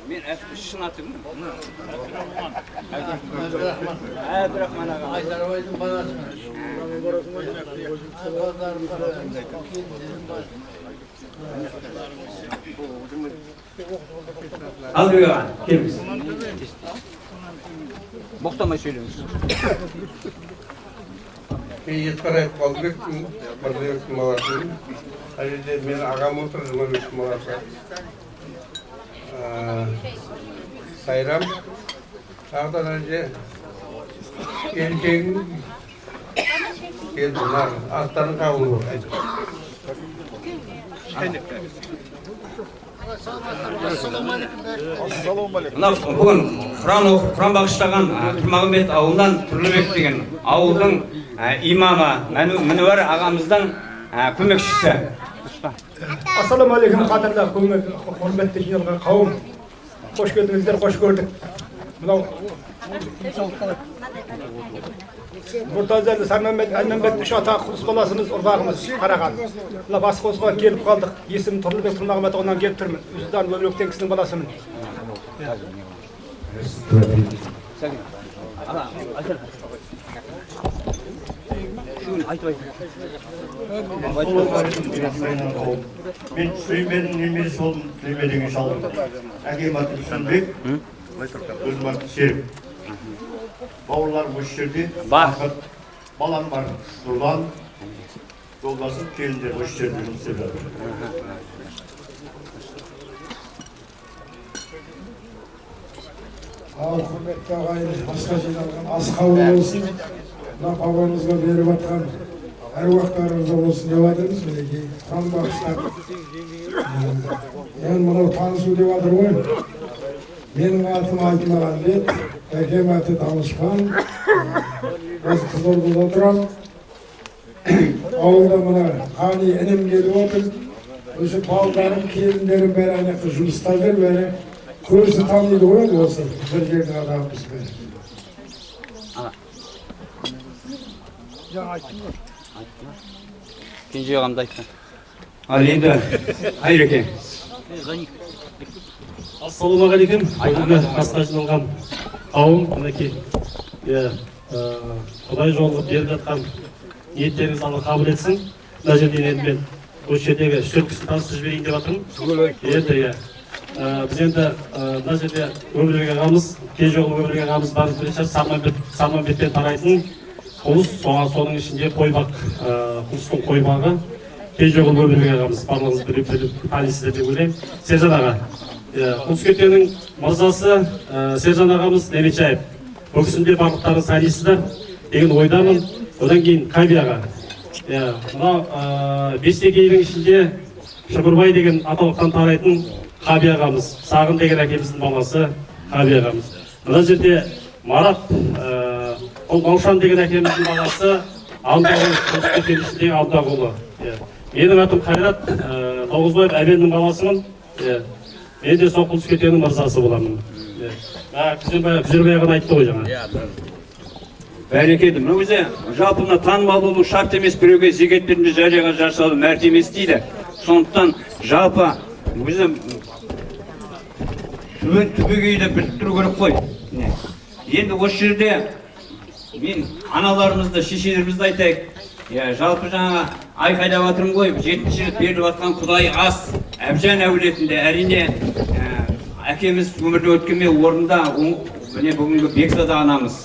Мен шын атым. Әбдірахман ағам. Айдарбайдың баласымын. Aldırıyor ağa, geliniz. Boqtamay söylüyorsunuz. Ben yetkarayıp kaldık, bardak malası. Ayrıca ben ağam oturdum, malası. Sayram, sağdan önce erkeğin geldiler, aslanın kavunu. Бүгін Құран бағыштаған Тұрмағамбет ауылынан Тұрлыбек деген ауылдың имамы Мінуар ағамыздың көмекшісі. Ассалаумағалейкум, қадірлі құрметті жиналған қауым. Қош келдіңіздер, қош көрдік. Мынау Мұртазәлі Сармәмбет үш ата құлыс баласымыз, ұрпағымыз қараған. Мына бас қосыға келіп қалдық. Есімім Тұрлыбек Тұрмағамбет ауылынан келіп тұрмын. Үзілдан Өбілектен кісінің баласымын. Мен Сүйменің немересі болдым, Сүйменің шалдым. Әкем аты Сүнбек, өзім аты Серік. Бауырларым осы жерде, балам бар, Нұрлан, жолдасым, келіндер осы жерде жұмыс істеп жатыр. Ал құрметті ағайын, асқа жиналған ас қабыл болсын. Мына бабамызға беріп жатқан әруақтарымызда болсын деп жатырмыз, мінекей қан бағыштап. Мен мынау танысу деп жатыр ғой. Менің атым Алтынағанбет, әкем аты Данышпан. Осы Қызылордада тұрам. Ауылда мына қани інім келіп отыр. Осы балдарым, келіндерім бәрі аяқты жұмыстардар бәрі. Көзі таниды ғой осы бір жердің адамымыз бәрі. Кенже ағамды айтты. Ал енді Айреке. Ассалаумағалейкум. Бүгінгі асқа жиналған қауым, мінекей Құдай жолығып беріп жатқан ниеттеріңіз Алла қабыл етсін. Мына жерден енді мен осы жердегі үш-төрт кісіні таныстырып жіберейін деп жатырмын. Біз енді мына жерде Өмірбек ағамыз, кей жолы Өмірбек ағамыз барып келе жатыр, Сарманбеттен тарайтын құлыс, соның ішінде қойбақ, құлыстың қойбағы. Кей жолы Өмірбек ағамыз, барлығыңыз біліп танисыздар деп ойлаймын. Сержан аға, Құлыскетенің мырзасы Сержан ағамыз Неметшаев. Бұл кісінде барлықтарыңыз танисыздар деген ойдамын. Одан кейін Қаби аға. Мынау Бестегейдің ішінде Шымырбай деген аталықтан тарайтын Қаби ағамыз, Сағын деген әкеміздің баласы Қаби ағамыз. Мына жерде Марат, ол Маушан деген әкеміздің баласы Алдағұлы, Құлыскетен ішіндегі Алдағұлы. Менің атым Қайрат, Тоғызбаев әбеннің баласымын. Мен де сол Құлыскетенің мырзасы боламын. Күзербай ағаны айтты ғой жаңа. Бәрекелді. Мына өзі жалпына танымал болу шарт емес, біреуге зекет берді жарияға жарсалу мәрте емес дейді. Сондықтан жалпы өзі түбегейлі біріктіру керек қой. Енді осы жерде мен аналарымызды, шешелерімізді айтайық. Жалпы жаңа айқайлап жатырмын ғой, 7-ші рет беріліп жатқан Құдай ас Әбжан әулетінде әрине әкеміз өмірде өткенмен орында бүгінгі Бекзада анамыз.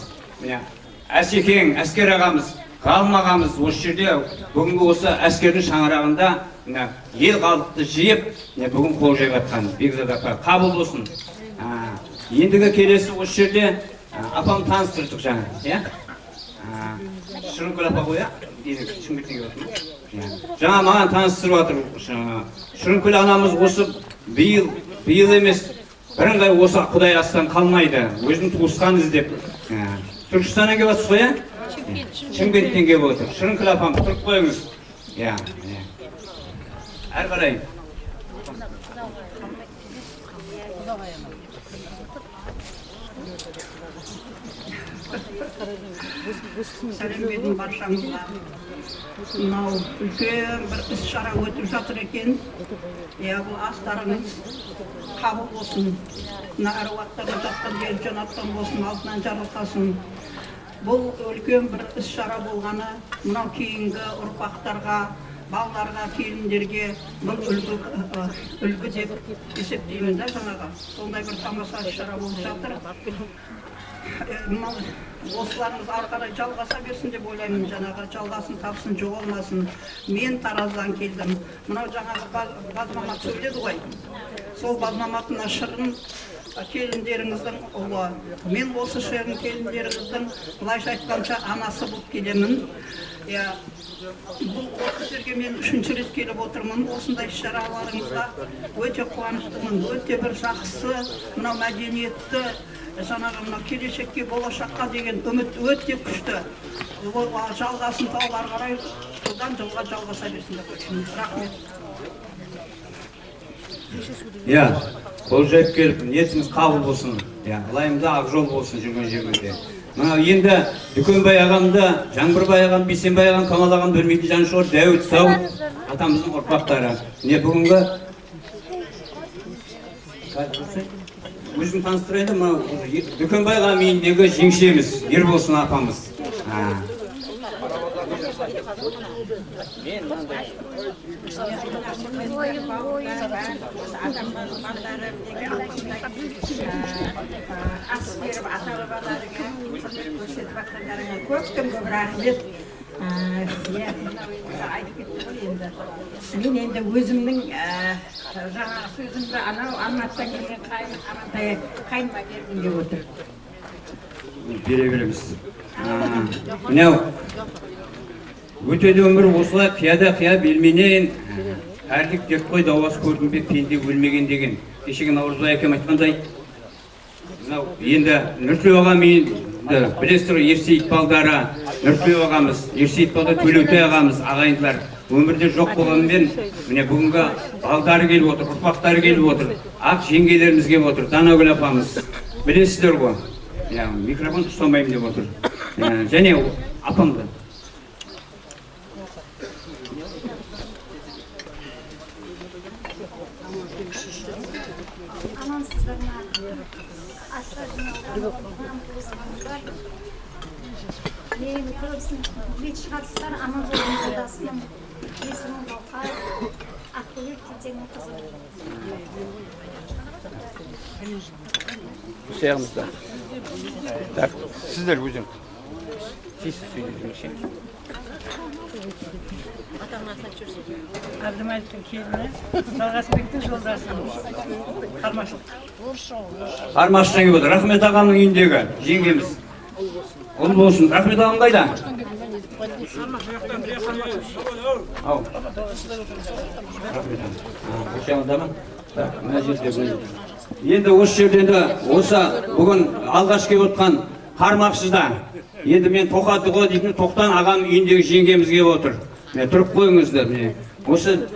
Әсекең, әскер ағамыз, ғалым ағамыз осы жерде бүгінгі осы әскердің шаңырағында ел халықты жиып бүгін қол жайып жатқан Бекзада апа қабыл болсын. Ендігі келесі осы жерде апам таныстырдық жаңа. Шырынкөл апа қоя, жаңа маған таныстырып жатыр. Шырынкөл анамыз осы биыл емес, бірыңғай осы Құдай астан қалмайды. Өзінің туысқан іздеп. Түркістаннан келіп жатсыз ғой, Шымкенттен келіп отыр. Шырынкөл апам, тұрып қойыңыз. Әрі қарай. Сәлем бердім баршаңызға. Мынау үлкен бір іс-шара өтіп жатыр екен. Бұл астарыңыз қабыл болсын. Мына әруақтарға жатқан жер жанаттан болсын, алтынан жарылқасын. Бұл үлкен бір іс-шара болғаны, мынау кейінгі ұрпақтарға балаларға, келіндерге бұл үлгі деп есептеймін да жаңағы. Сондай бір тамаша іс-шара болып жатыр. Осыларымыз ары қарай жалғаса берсін деп ойлаймын, жаңағы жалғасын тапсын, жоғалмасын. Мен Тараздан келдім. Мынау жаңағы Базмамат сөйледі ғой. Сол Базмаматтың шырын келіндеріңіздің ұлы. Мен осы шерін келіндеріңіздің былайша айтқанша анасы болып келемін. Бұл осы жерге мен 3-ші рет келіп отырмын. Осындай іс-шараларыңызға өте қуаныштымын. Өте бір жақсы, мынау мәдениетті, жаңағы мынау келешекке, болашаққа деген үміт өте күшті. Жалғасын таулар қарай жылдан жылға жалғаса берсін деп ойлаймын. Рахмет. Бұл жайып келіп, ниетіңіз қабыл болсын. Лайымда ақ жол болсын жүрген жеріңізде. Мынау енді Дүкенбай ағамды, Жаңбырбай ағам, Бейсенбай ағам, Камал ағам білмейтін жаны жоқ, Дәуіт, Сауыт атамыздың ұрпақтары. Бүгінгі өзім таныстырайын, Дүкенбай ағам үйіндегі жеңшеміз, Ерболсын апамыз. Көптен көп рахмет. Мен енді өзімнің жаңағы сөзімді анау Алматыдан келген қайныма бергім деп отыр. Бере береміз. Мынау өтеді өмір осылай қия белменен әрлік деп қой дауас көрдім бе пенде өлмеген деген. Кешегі Наурызбай әкем айтқандай, енді Нұртөе ағам білесіздер, Ерсейіт балдары, Нұртөе ағамыз, Ерсейіт балда Төлеутай ағамыз, ағайындылар өмірде жоқ болғанымен, міне бүгінгі балдары келіп отыр, ұрпақтары келіп отыр, ақ жеңгелеріміз келіп отыр, Данагүл апамыз, білесіздер ғой, микрофон ұстамаймын деп отыр, және апамды. Мен көбісін бет шығарсыздар, аман жолын жолдасының есімін Балқар, Ақбөлек Кетеңнің қызы. Şeyimizde. Sizler hocam. Siz söylediğiniz şey. Abdülmalit'in kelini, Salgasbek'tin жолдасымыз. Қармашық. Қармашықтан келіп отыр. Рахмет ағамның үйіндегі жеңгеміз. Ол болсын. Рахмет ағам қайда? Ау. Енді осы жерден осы бүгін алғаш келіп отқан Қармақшыда енді мен Тоқатұға дейтін Тоқтан ағам үйіндегі жеңгеміз келіп отыр. Тұрып қойыңыздар. Осы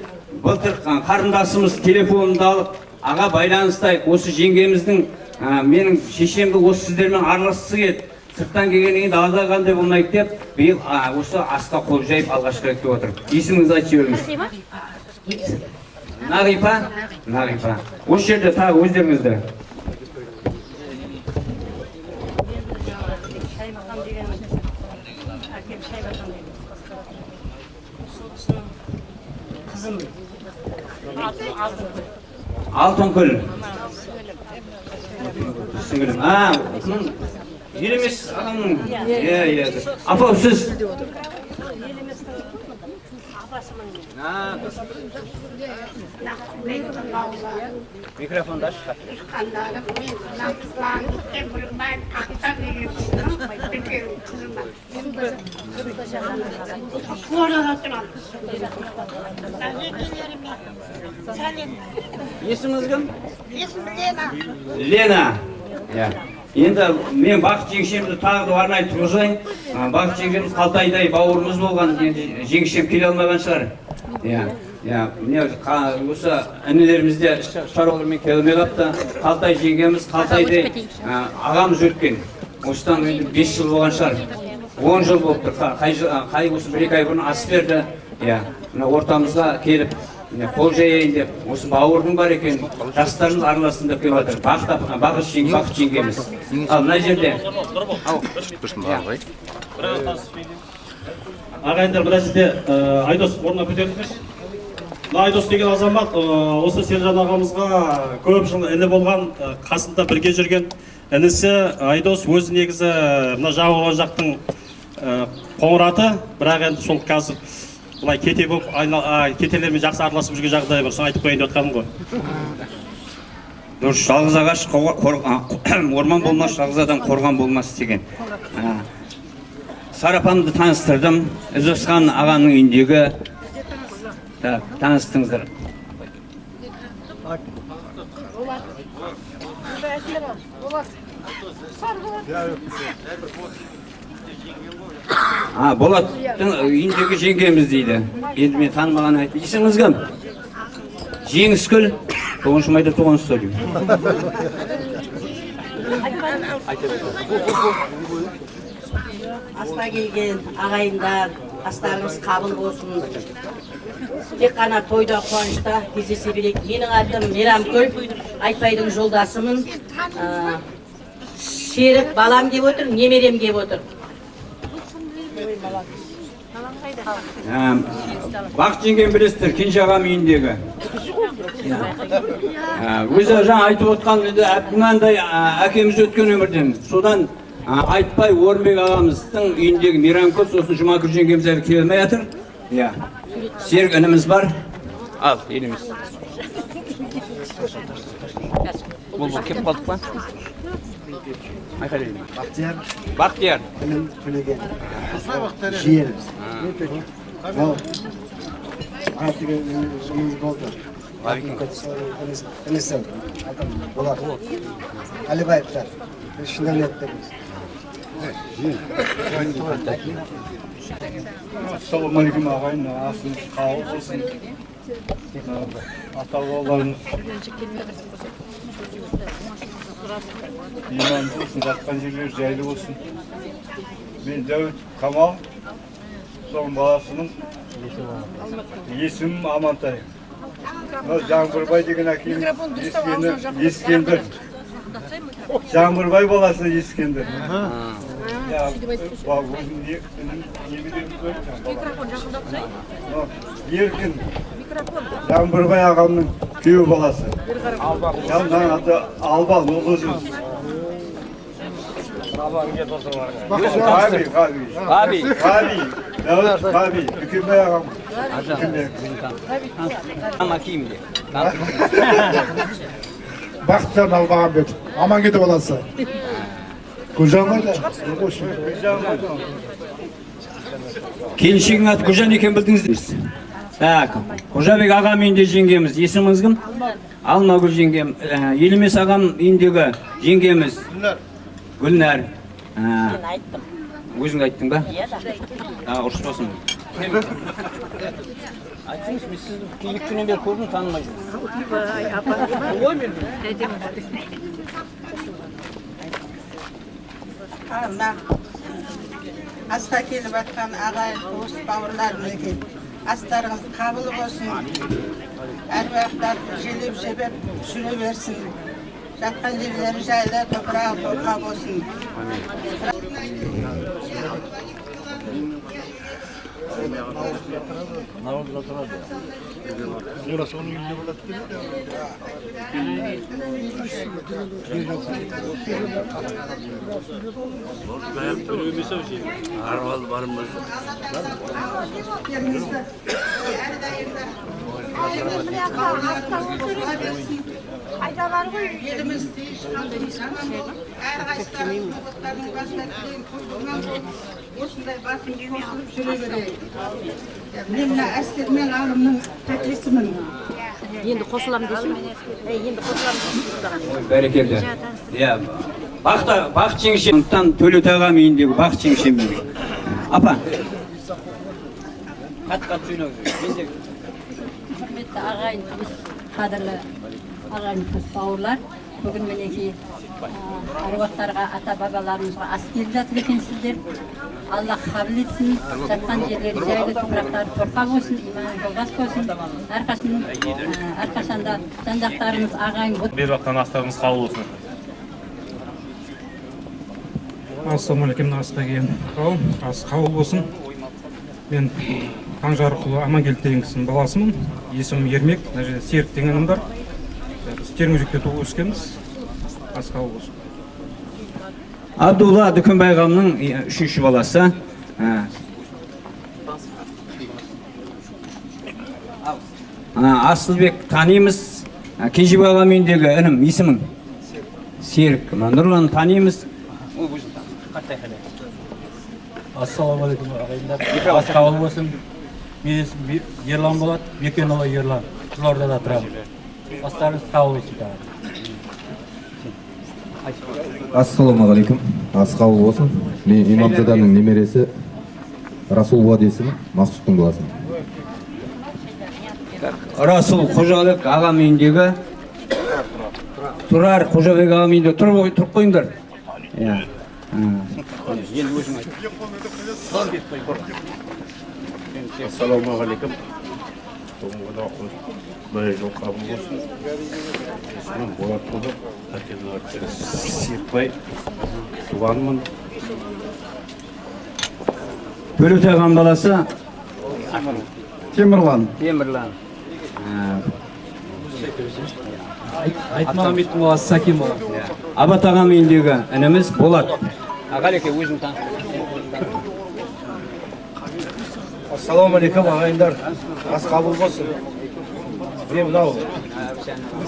былтыр қарындасымыз телефонымды алып аға байланыстайық. Осы жеңгеміздің менің шешемді осы сіздермен араласқысы келді. Сырттан келгеннен далада қандай болмайды деп, биыл осы асқа қол жайып алғашқы рет келіп отыр. Есіміңізді айтып жіберіңіз. Нағипа? Нағипа. Осы жерде тағы өздеріңізді. Алтынкүл. Сіңілім. Елемес ағамның. Апа, сіз? Mikrofonda aç. Есіміңіз кім? Есімім Лена. Лена. Енді мен Бақыт жеңшемді тағы да арнайы тұрғызайын. Бақыт жеңшеміз Қалтайдай бауырымыз болған, жеңшем келе алмаған шығар. Міне осы інілерімізде шаруалармен келмей қапты. Қалтай жеңгеміз Қалтайдай ағамыз өткен. Осыдан енді 5 жыл болған шығар. 10 жыл болып тұр. Қай осы 1-2 ай бұрын ас берді. Ортамызға келіп қол жайайын деп, осы бауырдың бар екен, жастарымыз араласын деп келіп отыр. Бақыт жеңгеміз. Ал мына жерде Ағайындар, мына жерде Айдос орнына көтеріліңізші. Мына Айдос деген азамат осы Сержан ағамызға көп жыл іні болған, қасында бірге жүрген інісі. Айдос өзі негізі мына Жауырған жақтың қоңыраты, бірақ енді сол қазір былай кете болып кетелермен жақсы араласып жүрген жағдай бар. Соны айтып қойайын деп отқаным ғой. Дұрыс, жалғыз ағаш орман болмас, жалғыз адам қорған болмас деген. Сарапанды таныстырдым. Үзосқан ағаның үйіндегі таныстыңыздар. Болаттың үйіндегі жеңгеміз дейді. Енді мен танымаған айтты. Есіңіз кім? Жеңіскүл. 9 майда туған ұстады. Аста келген ағайындар, астарыңыз қабыл болсын. Тек қана тойда қуанышта кездесе берейік. Менің атым Мейрамкүл, Айтбайдың жолдасымын. Серік балам кеп отыр, немерем кеп отыр. Бақыт жеңген білесіздер, Кенже ағам үйіндегі. Өзі жаңа айтып отқан әбдімандай әкеміз өткен өмірден. Содан Айтбай Орынбек ағамыздың үйіндегі Мейрамкүл, сосын Жұмакүл жеңгеміз әлі келмей жатыр. Серік ініміз бар. Ал, еліміз. Бұл кеп қалдық па? Бақтияр. Бақтияр. Інім Төлеген. Жиен. Артығы үйіміз болды. Інісім. Болар. Әлібаевтар. Шындан еттіңіз. Ассалаумағалейкум ағайын, асыңыз қабыл болсын. Ата-бабаларымыз иман болсын, жатқан жерлер жайлы болсын. Мен Дәуіт Камал, соның баласының есімім Амантай. Жаңбырбай деген әкем Ескендір. Жаңбырбай баласы Ескендір. Еркін Жаңбырбай ағамның күйеу баласы. Жаңның аты Албан, ол өзіңіз. Қаби, Дәуіт Қаби, Дүкенбай ағам. Бақытжан Албағанбет, Амангелді баласы. Гүлжан қайда? Келіншегің аты Гүлжан екен білдіңіз. Қожабек ағам үйінде жеңгеміз. Есіміңіз кім? Алмагүл жеңгем. Елемес ағам үйіндегі жеңгеміз. Гүлнәр. Мен айттым. Өзің айттың ба? Иә да. Ұрыс болсын. Айтыңыз, мен сізді келік күнен бері көрдім, танымай жүрмін. Асқа келіп атқан ағайын, туыс бауырлар мінекей. Астарыңыз қабыл болсын. Әруақтар желеп жебеп жүре берсін. Жатқан жерлері жайлы, топырағы торқа болсын. Народда тұрады. Орасы оның үйінде болады дейді. Арвал барымыз. Айдалар ғой, еліміз әрқайсылардың отларының басына кейін құлдығынан осындай басын қосылып жүре берейік. Мен мына әскермен ғалымның тәтесімін. Енді қосыламын дейсің? Енді қосыламын дейсің? Бәрекелді. Бақыт жеңшемден Төлет ағам үйіндегі Бақыт жеңшем. Апа. Қат сөйлеңіз. Құрметті ағайын, қадірлі ағайын бауырлар, бүгін мінекей аруақтарға, ата-бабаларымызға ас келіп жатыр екенсіздер. Алла қабыл етсін, жатқан жерлері жайлы, топырақтары торқа болсын, иманы жолдас болсын. Әрқашанда жан-жақтарымыз ағайын болсын. Беріп жатқан астарыңыз қабыл болсын. Ассалаумағалейкум, астаға ас қабыл болсын. Мен Таңжарықұлы Амангелді деген кісінің баласымын. Есімім Ермек, мына жерде Серік дегенім бар. Біз Термөзекте туып өскенбіз. Ас қабыл болсын. Абдулла Дүкенбай ағамның 3-ші баласы. Асылбек танимыз. Кенжебай ағам үйіндегі інім, есімің? Серік. Нұрлан танимыз. Ассалаумағалейкум ағайындар. Ас қабыл болсын. Мен есімім Ерлан болады, Бекенұлы Ерлан. Қызылордада тұрамын. Астарыңыз қабыл болсын. Ассалаумағалейкум. Ас қабыл болсын. Мен имамзаданың немересі Расулова есімі, Мақсұттың баласымын. Расул Қожабек ағам үйіндегі Тұрар Қожабек ағам үйінде тұрып қойыңдар. Ассалаумағалейкум. Бәрі жол қабыл болсын. Есімім Болат болды. Әкемнің аты Серікбай. Туғанмын. Бөлөт ағам баласы Темірлан. Айтмағамбеттің баласы Саким болады. Абат ағам үйіндегі ініміз Болат. Ағалеке өзің таң. Ассалаумағалейкум ағайындар. Ас қабыл болсын. Мен мынау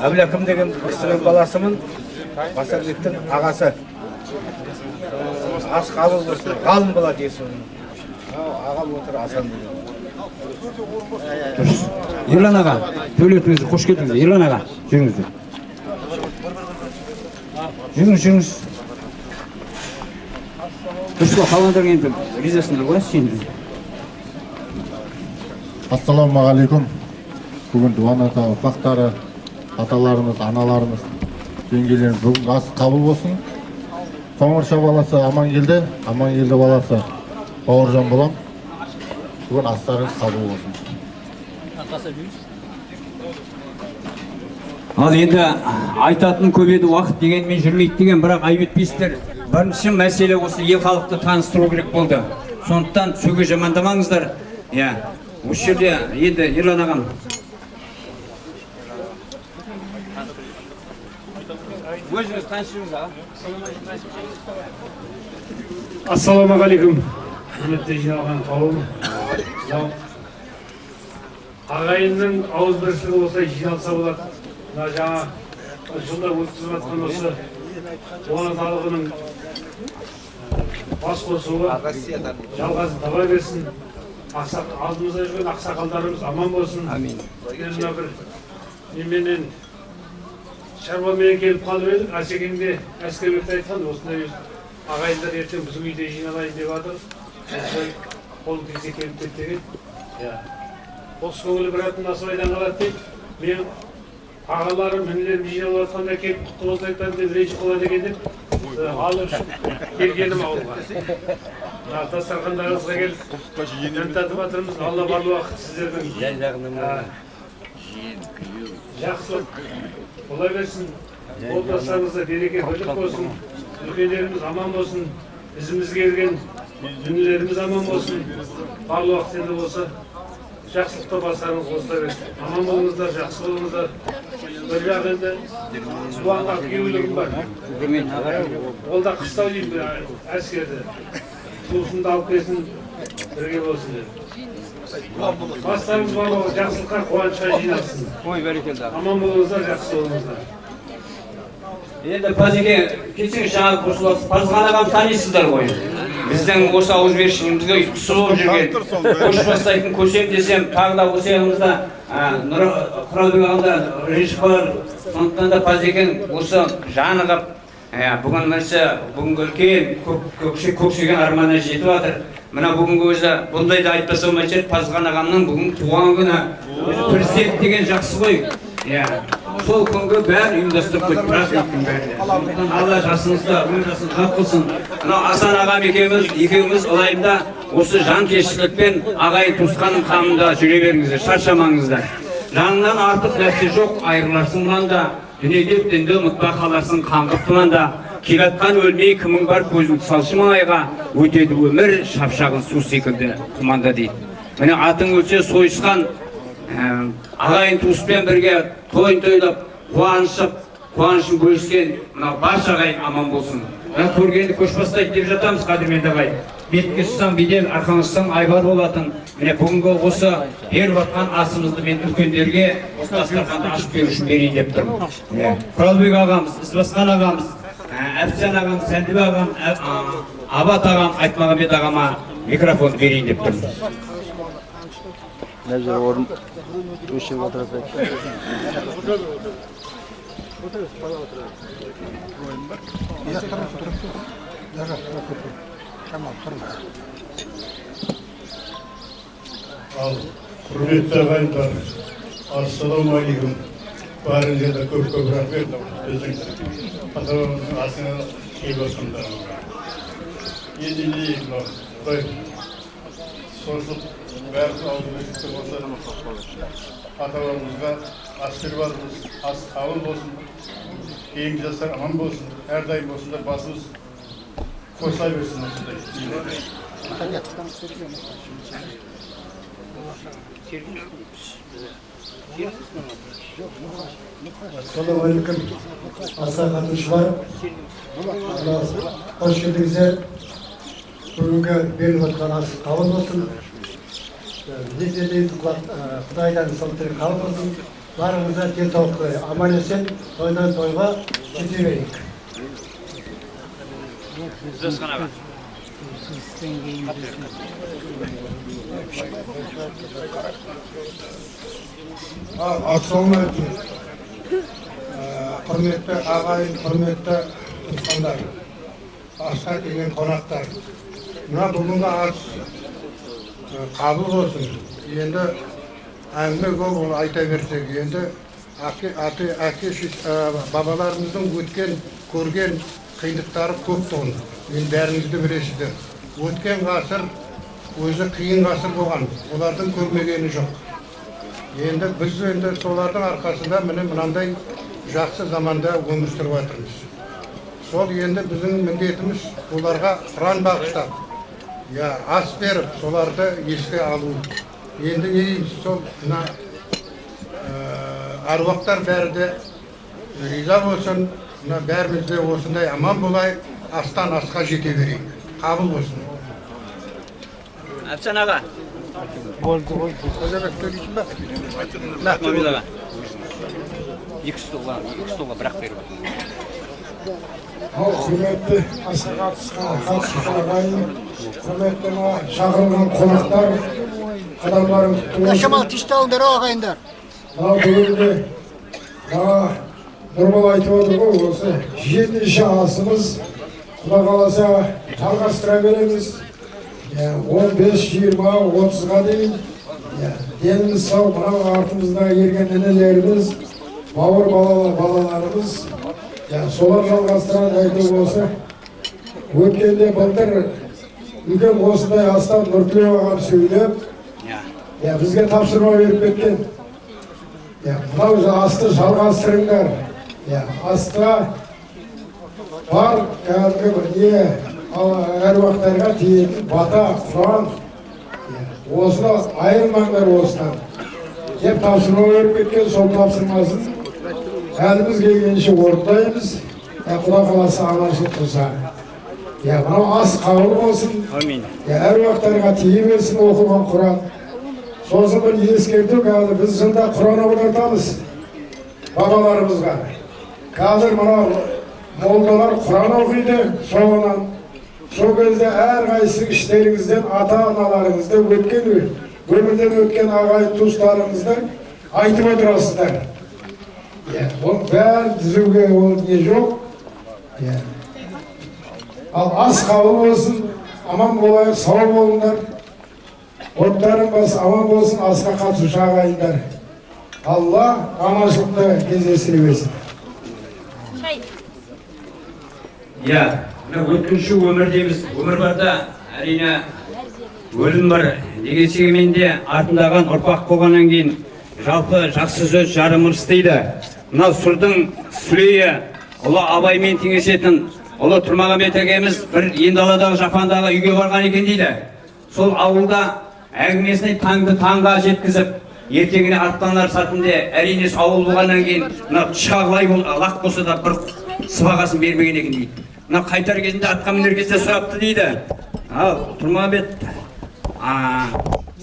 Әбіләкім деген кісінің баласымын. Басарбектің ағасы. Ас қабыл болсын. Ғалым болады есімім. Ағам отыр Асан деген. Ерлан аға, төлетіңіз, қош келдіңіз. Ерлан аға, жүріңіздер. Жүріңіз. Дұрысыла қалғандар енді ризасыңдар ғой, сенді. Ассалаумағалейкум. Бүгін дуан ата ұрпақтары, аталарымыз, аналарымыз, жеңгелеріміз бүгін ас қабыл болсын. Қоңырша баласы Амангелді баласы Бауыржан болам. Бүгін астарыңыз қабыл болсын. Ал енді айтатын көбеді уақыт дегенмен жүрмейді деген, бірақ айбетпейсіздер. Бірінші мәселе осы ел халықты таныстыру керек болды. Сондықтан сөге жамандамаңыздар. Осы жерде енді Ерлан ағам. Өзіңіз таныстырыңыз аға. Ассалаумағалейкум. Құрметті жиналған қауым. Ағайынның ауызбіршілігі болса жиналса болады. Мына жаңа жылда өткізіп жатқан осы туған аталығының бас қосуы жалғасын таба берсін. Алдымызда жүрген ақсақалдарымыз аман болсын. Мына бір неменен шаруамен келіп қалып едік. Асекеңде Әскербекте айтқан осындай ағайындар ертең біздің үйде жиналайын деп жатыр. Қол тисе келіп кет деген. Осы көңілі бір атын насыбайдан қалады дейді. Мен ағаларым, інілерім жиналып жатқанда келіп құтты болсын айтқан деп ренжіп қалады екен деп алып үшін келгенім ауылға. Дастархандарыңызға келіп дәм татып жатырмыз. Алла барлы уақыт сіздердің жақсылық бола берсін. Отбасыларыңызда береке бірлік болсын. Үлкендеріміз аман болсын. Ізімізге ерген дүниелеріміз аман болсын. Барлы уақыт енді болса жақсылықта басарыңыз қосыла берсін. Аман болыңыздар, жақсы болыңыздар. Бір жақ енді суанға күйеулігім бар. Ол да қыстау деймін әскерді. Сусынды алып келсін, бірге болсын деді. Бастарыңыз барлығы жақсылыққа, қуанышқа жиналсын. Аман болыңыздар, жақсы болыңыздар. Енді Пазеке, кетсеңіз жаңағы қосыласыз. Пазған ағам танисыздар ғой. Біздің осы ауызбіршілігімізге ұйқысы болып жүрген. Көш бастайтын көсем десем, тағы да осы ағымызда Құралбек ағамда ренжіп қалар. Сондықтан да Пазекен осы жанығып, бүгінгі үлкен көксеген арманына жетіп жатыр. Мына бүгінгі өзі бұндай да айтпаса болмайтын Пазған ағамның бүгін туған күні. Президент деген жақсы ғой. Сол күнгі бәрін ұйымдастырып қойды, праздниктің бәріне. Алла жасыңызда, өмір жасыңыз хақ қылсын. Асан ағам екеуміз олайында осы жанкештілікпен ағайын туысқанның қамында жүре беріңіздер, шаршамаңыздар. Жаныңнан артық нәрсе жоқ, айырыларсың мұнан да, дүниеде өткенді ұмытпа қаларсың қаңғып тұман да. келатқан өлмей кімің бар көзің салшы маңайға, өтеді өмір шапшағын су секілді тұманда дейді. Міне атың өлсе сойысқан, ағайын туыспен бірге тойын тойлап, қуанышын бөліскен мына барша ағайын аман болсын. Көргенді көш бастайды деп жатамыз қадірменді ағайын. Бетке ұстан бедел, арқан ұстан айбар болатын. Міне бүгінгі осы беріп атқан асымызды мен үлкендерге осы дастарханды ашып беру үшін берейін деп тұрмын. Құралбек ағамыз, Ізбасқан ағамыз, Әбсен ағам, Сәндібек ағам, Абат ағам, Айтмағамбет ағама микрофон берейін деп тұрмын. Мына жер орын өшіп отырады. Ал құрметті ағайындар, ассалаумағалейкум. Барыңызға да көп-көп рахмет. Біздің ата-бабамыздың асына келіп отырғандарыңызға. Енді не мынау Құдай созып бәрін алдымызды болса, ата-бабамызға аспирбадымыз, ас қабыл болсын, кейінгі жастар аман болсын, әрдайым осында басымыз қоса берсін осындай. Assalamualaikum. Аса қатысушылар, қош келдіңіздер. Бүгінгі беріп отқан ас қабыл болсын. Құдайдан сол тілек қабыл болсын. Барыңыздар денсаулыққа аман есен, тойдан тойға жете берейік. Ассалаумағалейкум. Құрметті ағайын, құрметті туысқандар, асқа келген қонақтар. Мына бүгінгі ас қабыл болсын. Енді әңгіме көп айта берсек, енді бабаларымыздың өткен, көрген қиындықтары көп тұғын. Мен бәріңізді білесіздер. Өткен ғасыр өзі қиын ғасыр болған. Олардың көрмегені жоқ. Енді біз енді солардың арқасында міне мынандай жақсы заманда өмір сүріп жатырмыз. Сол енді біздің міндетіміз оларға Құран бағыштап, ас беріп, соларды еске алу. Енді не дейміз, сол аруақтар бәрі де риза болсын, бәріміз де осындай аман болайық, астан асқа жете берейік. Қабыл болсын. Әбсен аға. Болды. Söyleyeyim bak. Мамил аға. Екі столға бірақ беріп. Құрметті асқа қатысқан ағайын, құрметті шақырылған қонақтар, қадамдарың құтты болсын. Шамал тишті алыңдар ағайындар. Бүгінгі Нұрбал айтып отыр ғой, осы 7-ші асымыз, Құда қаласа жалғастыра береміз. 15, 20, 30-ға дейін деніміз сау, мынау артымызда ерген інілеріміз, бауыр балаларымыз, солар жалғастырады айту болса. Өткенде былтыр үлкен осындай астан Нұртілеу ағам сөйлеп, бізге тапсырма беріп кеткен. Мынау асты жалғастырыңдар. Астыға бар кәдімгі бір әруақтарға тиетін бата, Құран, осыны айырмаңдар осыдан деп тапсырма беріп кеткен. Сол тапсырмасын әліміз келгенше орындаймыз. Құда қаласа аманшылық болса. Мынау ас қабыл болсын. Әруақтарға тие берсін оқылған Құран. Сосын бір ескерту, қазір біз жылда Құран аудартамыз бабаларымызға. Қазір мынау молдалар Құран оқиды, соңынан. Сол кезде әрқайсының іштеріңізден ата-аналарыңызды өткен өмірден өткен ағайын туыстарыңызды айтып отырасыздар. Ол бәрін түзуге ол не жоқ. Ал ас қабыл болсын, аман болайық, сау болыңдар. Оттарың басы аман болсын, асқа қатысушы ағайындар. Алла аманшылықты кездестіре берсін. Өткінші өмірдеміз, өмір барда әрине өлім бар деген сегменде артындаған ұрпақ болғаннан кейін жалпы жақсы сөз жарым ырыс дейді. Мынау сұрдың сүлейі ұлы Абаймен теңесетін ұлы Тұрмағамбет ағамыз бір Ендаладағы Жапандағы үйге барған екен дейді. Сол ауылда әңгімесін таңға жеткізіп, ертеңіне аттанар сатында әрине ауыл болғаннан кейін мына шағылай лақ болса да бір сыбағасын бермеген екен дейді. Мына қайтар кезінде атқа мінер кезде сұрапты дейді. Ал Тұрмағамбет,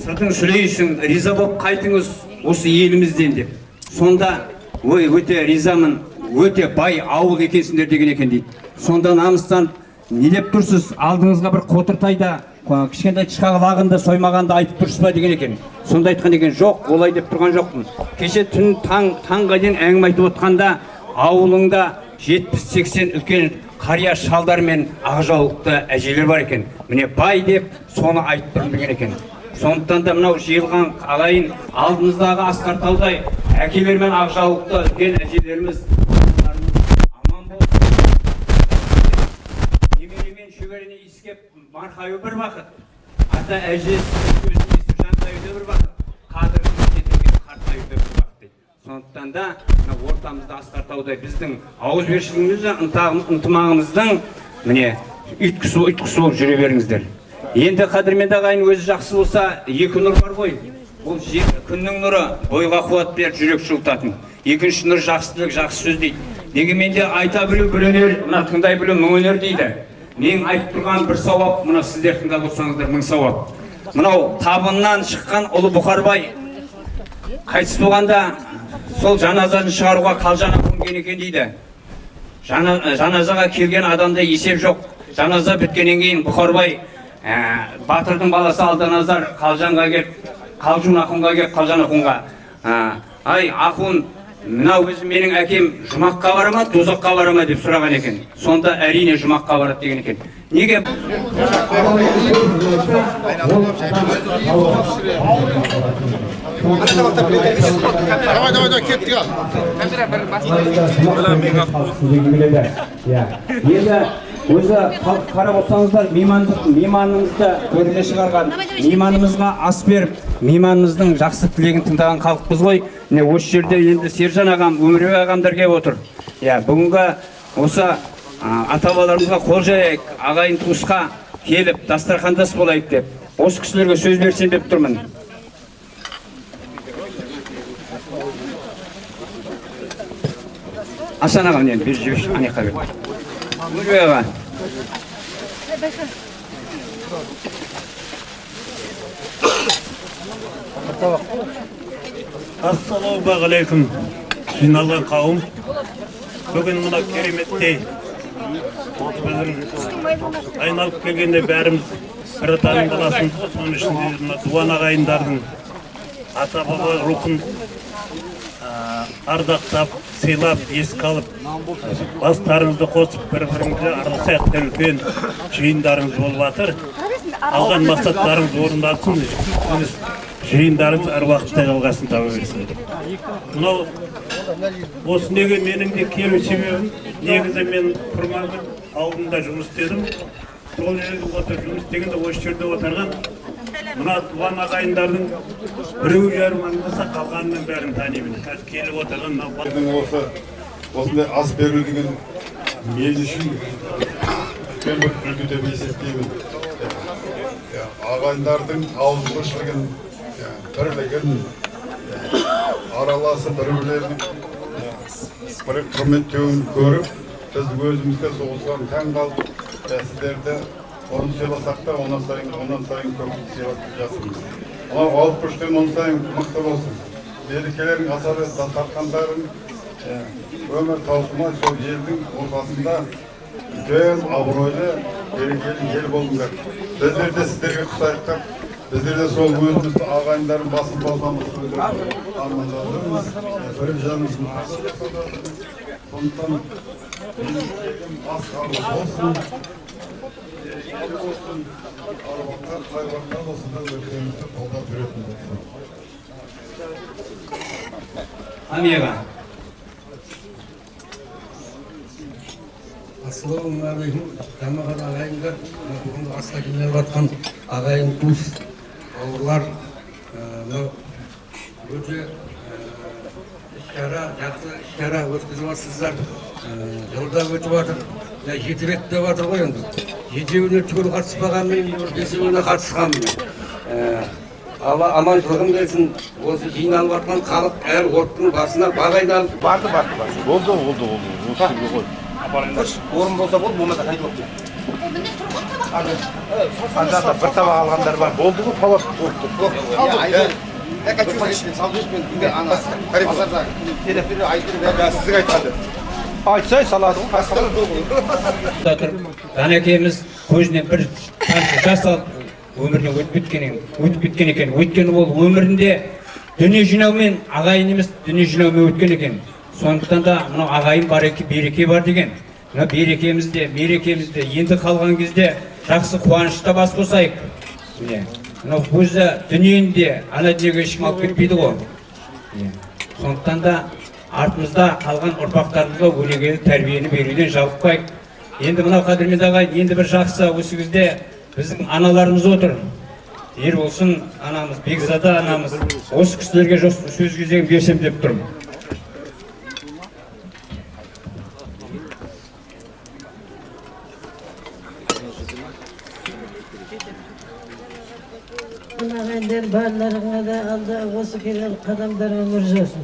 сыртың сүлейсің, риза болып қайтыңыз осы елімізден деп. Сонда ой өте ризамын, өте бай ауыл екенсіңдер деген екен дейді. Сонда намыстан не деп тұрсыз, алдыңызға бір қотыртайда кішкентай тышқақ лағында соймағанда айтып тұрсыз ба деген екен. Сонда айтқан екен, жоқ, олай деп тұрған жоқпын. Кеше түн таңға дейін әңгіме айтып отқанда ауылыңда 70-80 үлкен қария шалдар мен ақжаулықты әжелер бар екен. Міне бай деп соны айтып тұрмын деген екен. Сондықтан да мынау жиылған ағайын алдымыздағы Асқар Таудай әкелер мен ақжаулықты үлкен әжелеріміз аман болсын. Немеремен шөберене иіскеп марқайы бір бақыт, ата әже көзін естіп жантайы бір бақыт, қадірін жетілген қартайы бір бақыт дейді. Сондықтан да ортамызда Асқар Таудай біздің ауызбіршілігімізді, ынтымағымыздың міне ұйытқысы болып жүре беріңіздер. Енді қадірменді ағайын өзі жақсы болса, екі нұр бар ғой. Бұл күннің нұры бойға қуат беріп жүрек жылытатын. Екінші нұр жақсылық, жақсы сөз дейді. Дегенмен де айта білу бір өнер, мына тыңдай білу мың өнер дейді. Мен айтып тұрған бір сауап, мына сіздер тыңдап отырсаңыздар мың сауап. Мынау табыннан шыққан ұлы Бұқарбай қайтыс болғанда сол жаназасын шығаруға қалжана көмген екен дейді. Жаназаға келген адамда есеп жоқ. Жаназа біткеннен кейін Бұқарбай батырдың баласы Алданазар қалжанға кеп, қалжун ақынға кеп, қалжан ақынға, ай ақын, мынау өзі менің әкем жұмаққа бара ма, тозаққа бара ма деп сұраған екен. Сонда әрине жұмаққа барады деген екен. Неге? Давай, кеттік ал. Енді өзі қарап отырсаңыздар, мейманымызды төріне шығарған, мейманымызға ас беріп, мейманымыздың жақсы тілегін тыңдаған халықпыз ғой. Осы жерде енді Сержан ағам, Өмірбек ағамдар келіп отыр. Бүгінгі осы ата-бабаларымызға қол жайық, ағайын туысқа келіп, дастархандас болайық деп, осы кісілерге сөз берсем деп тұрмын. Асан ағам енді бір жібеш, анеқа бер. Өмірбек аға. Ассалаумағалейкум, жиналған қауым. Бүгін мына кереметтей біздің айналып келгенде бәріміз бір атаның баласын, соның ішінде дуан ағайындардың ата-баба рухын ардақтап, сыйлап, еске алып, бастарыңызды қосып, бір-біріңізді араласайық деп үлкен жиындарыңыз болып жатыр. Алған мақсаттарыңыз орындалсын, жиындарыңыз әр уақытта жалғасын таба берсін. Мынау осы неге менің де келу себебім, негізі мен Тұрмағамбет ауылында жұмыс істедім. Сол жерде жұмыс істегенде осы жерде отырған мына туған ағайындардың біреу жарым болса қалғанының бәрін танимын. Қазір келіп отырған осындай ас беру деген мен үшін үлкен бір үлгі деп есептеймін. Ағайындардың ауызбіршілігін, бірлігін, араласып бір-бірлерін құрметтеуін көріп, біз өзімізге соғысқан таң қалып, сіздерді оны сыйласақ та, онан сайын көп сыйлап жасымыз. Алып күштен онан сайын мықты болсын. Берекелерің асары тартқандарың өмір таусылмай сол елдің ортасында үлкен абыройлы берекелі ел болыңдар. Біздер де сіздерге құсайықтап, біздер де сол өзімізді ағайындарын басын балтамыз армандадыңыз, бір жанымыздың сондықтан ас қабыл болсын. Амиға. Ассалаумағалейкум, дамыған ағайындар, бүгінгі асқа келіп жатқан ағайын туыс, бауырлар, өте іс-шара, жақсы іс-шара өткізіп жатсыздар, жылда өтіп жатыр. жеті рет деп жатыр ғой енді. Жетеуіне түгел қатыспағанмен, бесеуіне қатысқанмен. Амандылығын берсін, осы жиналып жатқан халық әр оттың басына бағайдан барды. Болды. Орын болса болды, болмаса қайтып отыр. Анда бір табақ алғандар бар. Болды ғой, палат болды. Сізге айтқанды. Айтсай салады ғой. Әнекеміз көзінен бір жас алып өміріне өтіп кеткен екен. Өйткені ол өмірінде дүние жинаумен, ағайын емес дүние жинаумен өткен екен. Сондықтан да мынау ағайын бар екен, береке бар деген. Мына берекемізде енді қалған кезде жақсы қуанышта бас қосайық. Мынау өзі дүниенде ана дүниеге ешкім алып кетпейді ғой. Сондықтан да артымызда қалған ұрпақтарымызға өнегелі тәрбиені беруден жалықпайық. Енді мынау қадірменді ағайын, енді бір жақсы осы кезде біздің аналарымыз отыр. Ер болсын анамыз, Бекзада анамыз. Осы кісілерге сөз кезегін берсем деп тұрмын. Ағайындар барларыңа да алда осы келген қадамдарыңа нұр жаусын.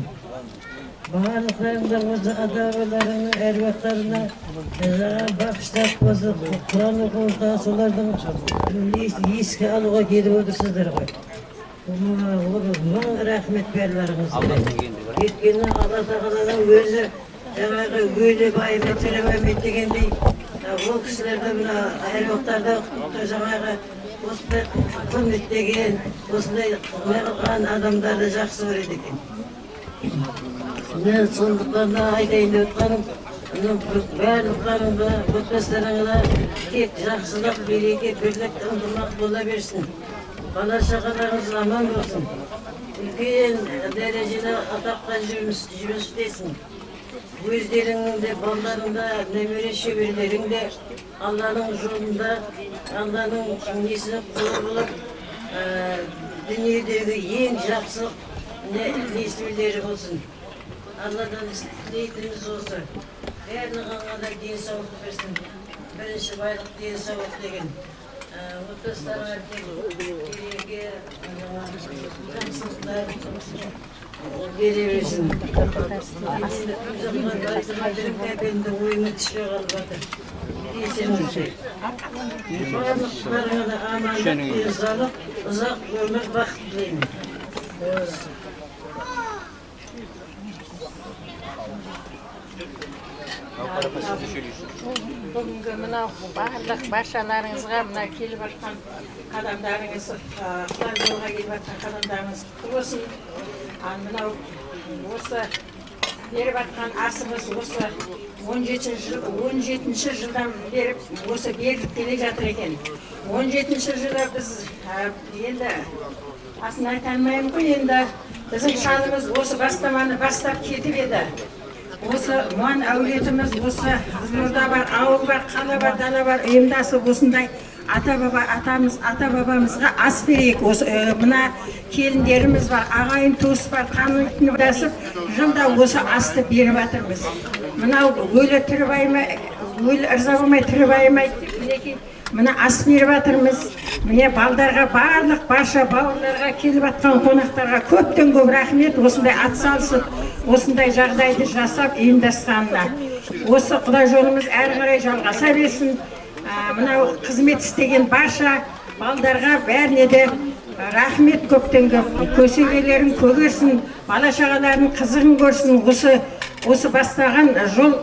Барлықтарыңдар осы ата-бабаларыңның әруақтарына бағыштап осы Құран оқуға солардың еске алуға келіп отырсыздар ғой. Мың рахмет барларыңызға. Өйткені Алла тағаланың өзі жаңағы өлі байыма тірі байыма дегендей ол кісілерді мына әруақтарда жаңағы осындай құрметтеген, осындай қылған адамдарды жақсы көреді екен. Мен сондықтан да айтайын деп отқаным, барлықтарыңда, отбасыларыңда тек жақсылық, береке, бірлік, ынтымақ бола берсін. Бала шағаларыңыз аман болсын. Үлкен дәрежеде атаққа жұмыс істесін. Өздеріңнің де, балаларыңда, немере шөберелеріңде Алланың жолында, Алланың несіне құлы болып, дүниедегі ең жақсы несібелері болсын. Алладан тілейтініміз осы. Барлығыңа да денсаулық берсін. Бірінші байлық денсаулық деген. Отбасыларға береке, жақсылықтар бере берсін. Енді ойыма түспей қалып жатыр. Барлықтарыңа да амандық, денсаулық, ұзақ өмір, бақыт тілеймін. Бүгінгі мынау барлық баршаларыңызға мына келіп жатқан қадамдарыңыз, құлан жолға келіп жатқан қадамдарыңыз құтты болсын. Мынау осы беріп жатқан асымыз осы 17-ші жылдан беріп осы беріліп келе жатыр екен. 17-ші жылы біз енді асын айта алмаймын ғой, енді біздің шалымыз осы бастаманы бастап кетіп еді. Осы мұн әулетіміз, осы Қызылорда бар, ауыл бар, қала бар, дала бар, ұйымдасып осындай ата-бабамызға ас берейік. Мына келіндеріміз бар, ағайын туыс бар, қанын бірасып, жылда осы асты беріп жатырмыз. Мынау өлі тірі байымай, өлі ырза болмай, тірі байымай, мінекей мына ас беріп жатырмыз. Міне балдарға, барлық барша бауырларға, келіп жатқан қонақтарға көптен көп рахмет. Осындай атсалысып, осындай жағдайды жасап ұйымдасқанына. Осы Құдай жолымыз әрі қарай жалғаса берсін. Мынау қызмет істеген барша балдарға бәріне де рахмет көптен көп. Көсегелерін көгерсін, бала шағаларын қызығын көрсін. Осы бастаған жол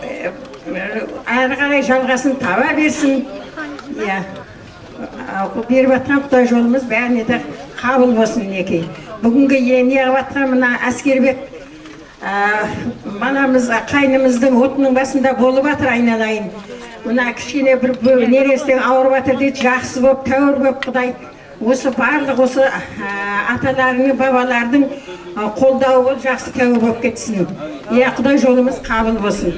әрі қарай жалғасын таба берсін. Беріп жатқан Құдай жолымыз бәріне де қабыл болсын мінекей. Бүгінгі неғып жатқан мына Әскербек баламыз, қайнымыздың отының басында болып жатыр айналайын. Мына кішкене бір нерестен ауырып жатыр дейді, жақсы болып, тәуір болып Құдай. Осы барлық осы аталарының, бабалардың қолдауы болып, жақсы тәуір болып кетсін. Құдай жолымыз қабыл болсын.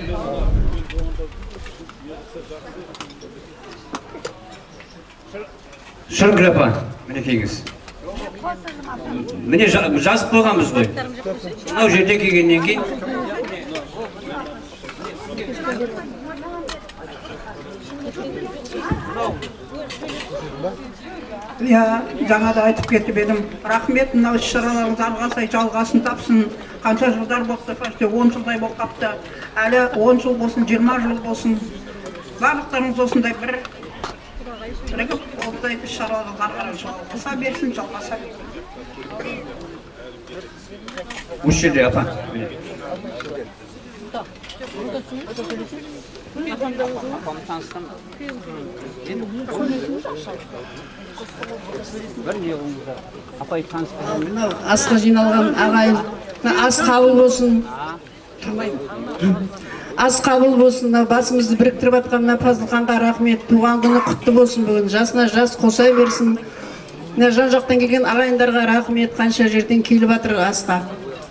Шыргүл апа, мінекейіңіз. Міне жазып қойғанбыз ғой. Мынау жерде келгеннен кейін иә жаңа да айтып кетіп едім, рахмет, мынау іс-шараларыңыз алға сай жалғасын тапсын. Қанша жылдар болса, почти 10 жылдай болып қапты. Әлі 10 жыл болсын, 20 жыл болсын. Барлықтарыңыз осындай бір осындай іс-шараларыңыз ары қарай жалғаса берсін, жалғаса берсін. Осы жерде апа. Мынау асқа жиналған ағайын, ас қабыл болсын. Ас қабыл болсын. Басымызды біріктіріп атқанына Фазылханға рахмет. Туған күні құтты болсын бүгін. Жасына жас қоса берсін. Жан жақтан келген ағайындарға рахмет. Қанша жерден келіп жатыр асқа.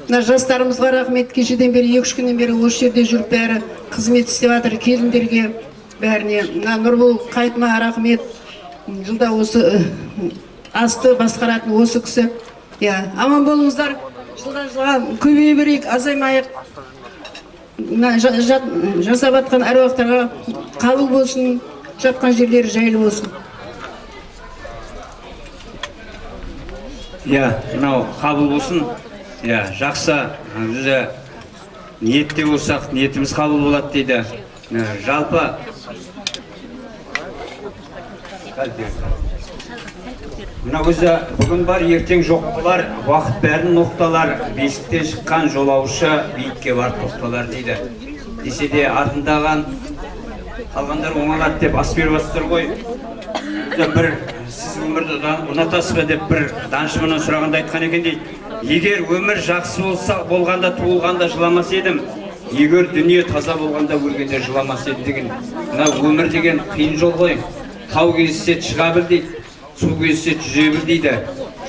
Жастарымызға рахмет. Кешеден бері 2-3 күннен бері осы жерде жүріп бәрі қызмет істеп жатыр келіндерге бәріне. Нұрбол Қайтма рахмет. Жылда осы асты басқаратын осы кісі. Аман болыңыздар. Жылдан жылға көбейе берейік, азаймайық. Жасап атқан әруақтарға қабыл болсын, жатқан жерлері жайлы болсын. Мынау қабыл болсын. Жақсы, бізде ниетте болсақ, ниетіміз қабыл болады дейді. Жалпы мына өзі бүгін бар, ертең жоқ болар, уақыт бәрін ноқталар, бесіктен шыққан жолаушы биікке барып тоқталар дейді. Десе де артындаған қалғандар оңалады деп ас беріп жатсыздар ғой. Бір сіз өмірді ұнатасыз ба деп бір данышпаннан сұрағанда айтқан екен дейді. Егер өмір жақсы болғанда туылғанда жыламас едім, егер дүние таза болғанда өлгенде жыламас едім деген. Мына өмір деген қиын жол ғой. Тау кезсе шыға бір дейді. Су кезсе жүзе бір дейді.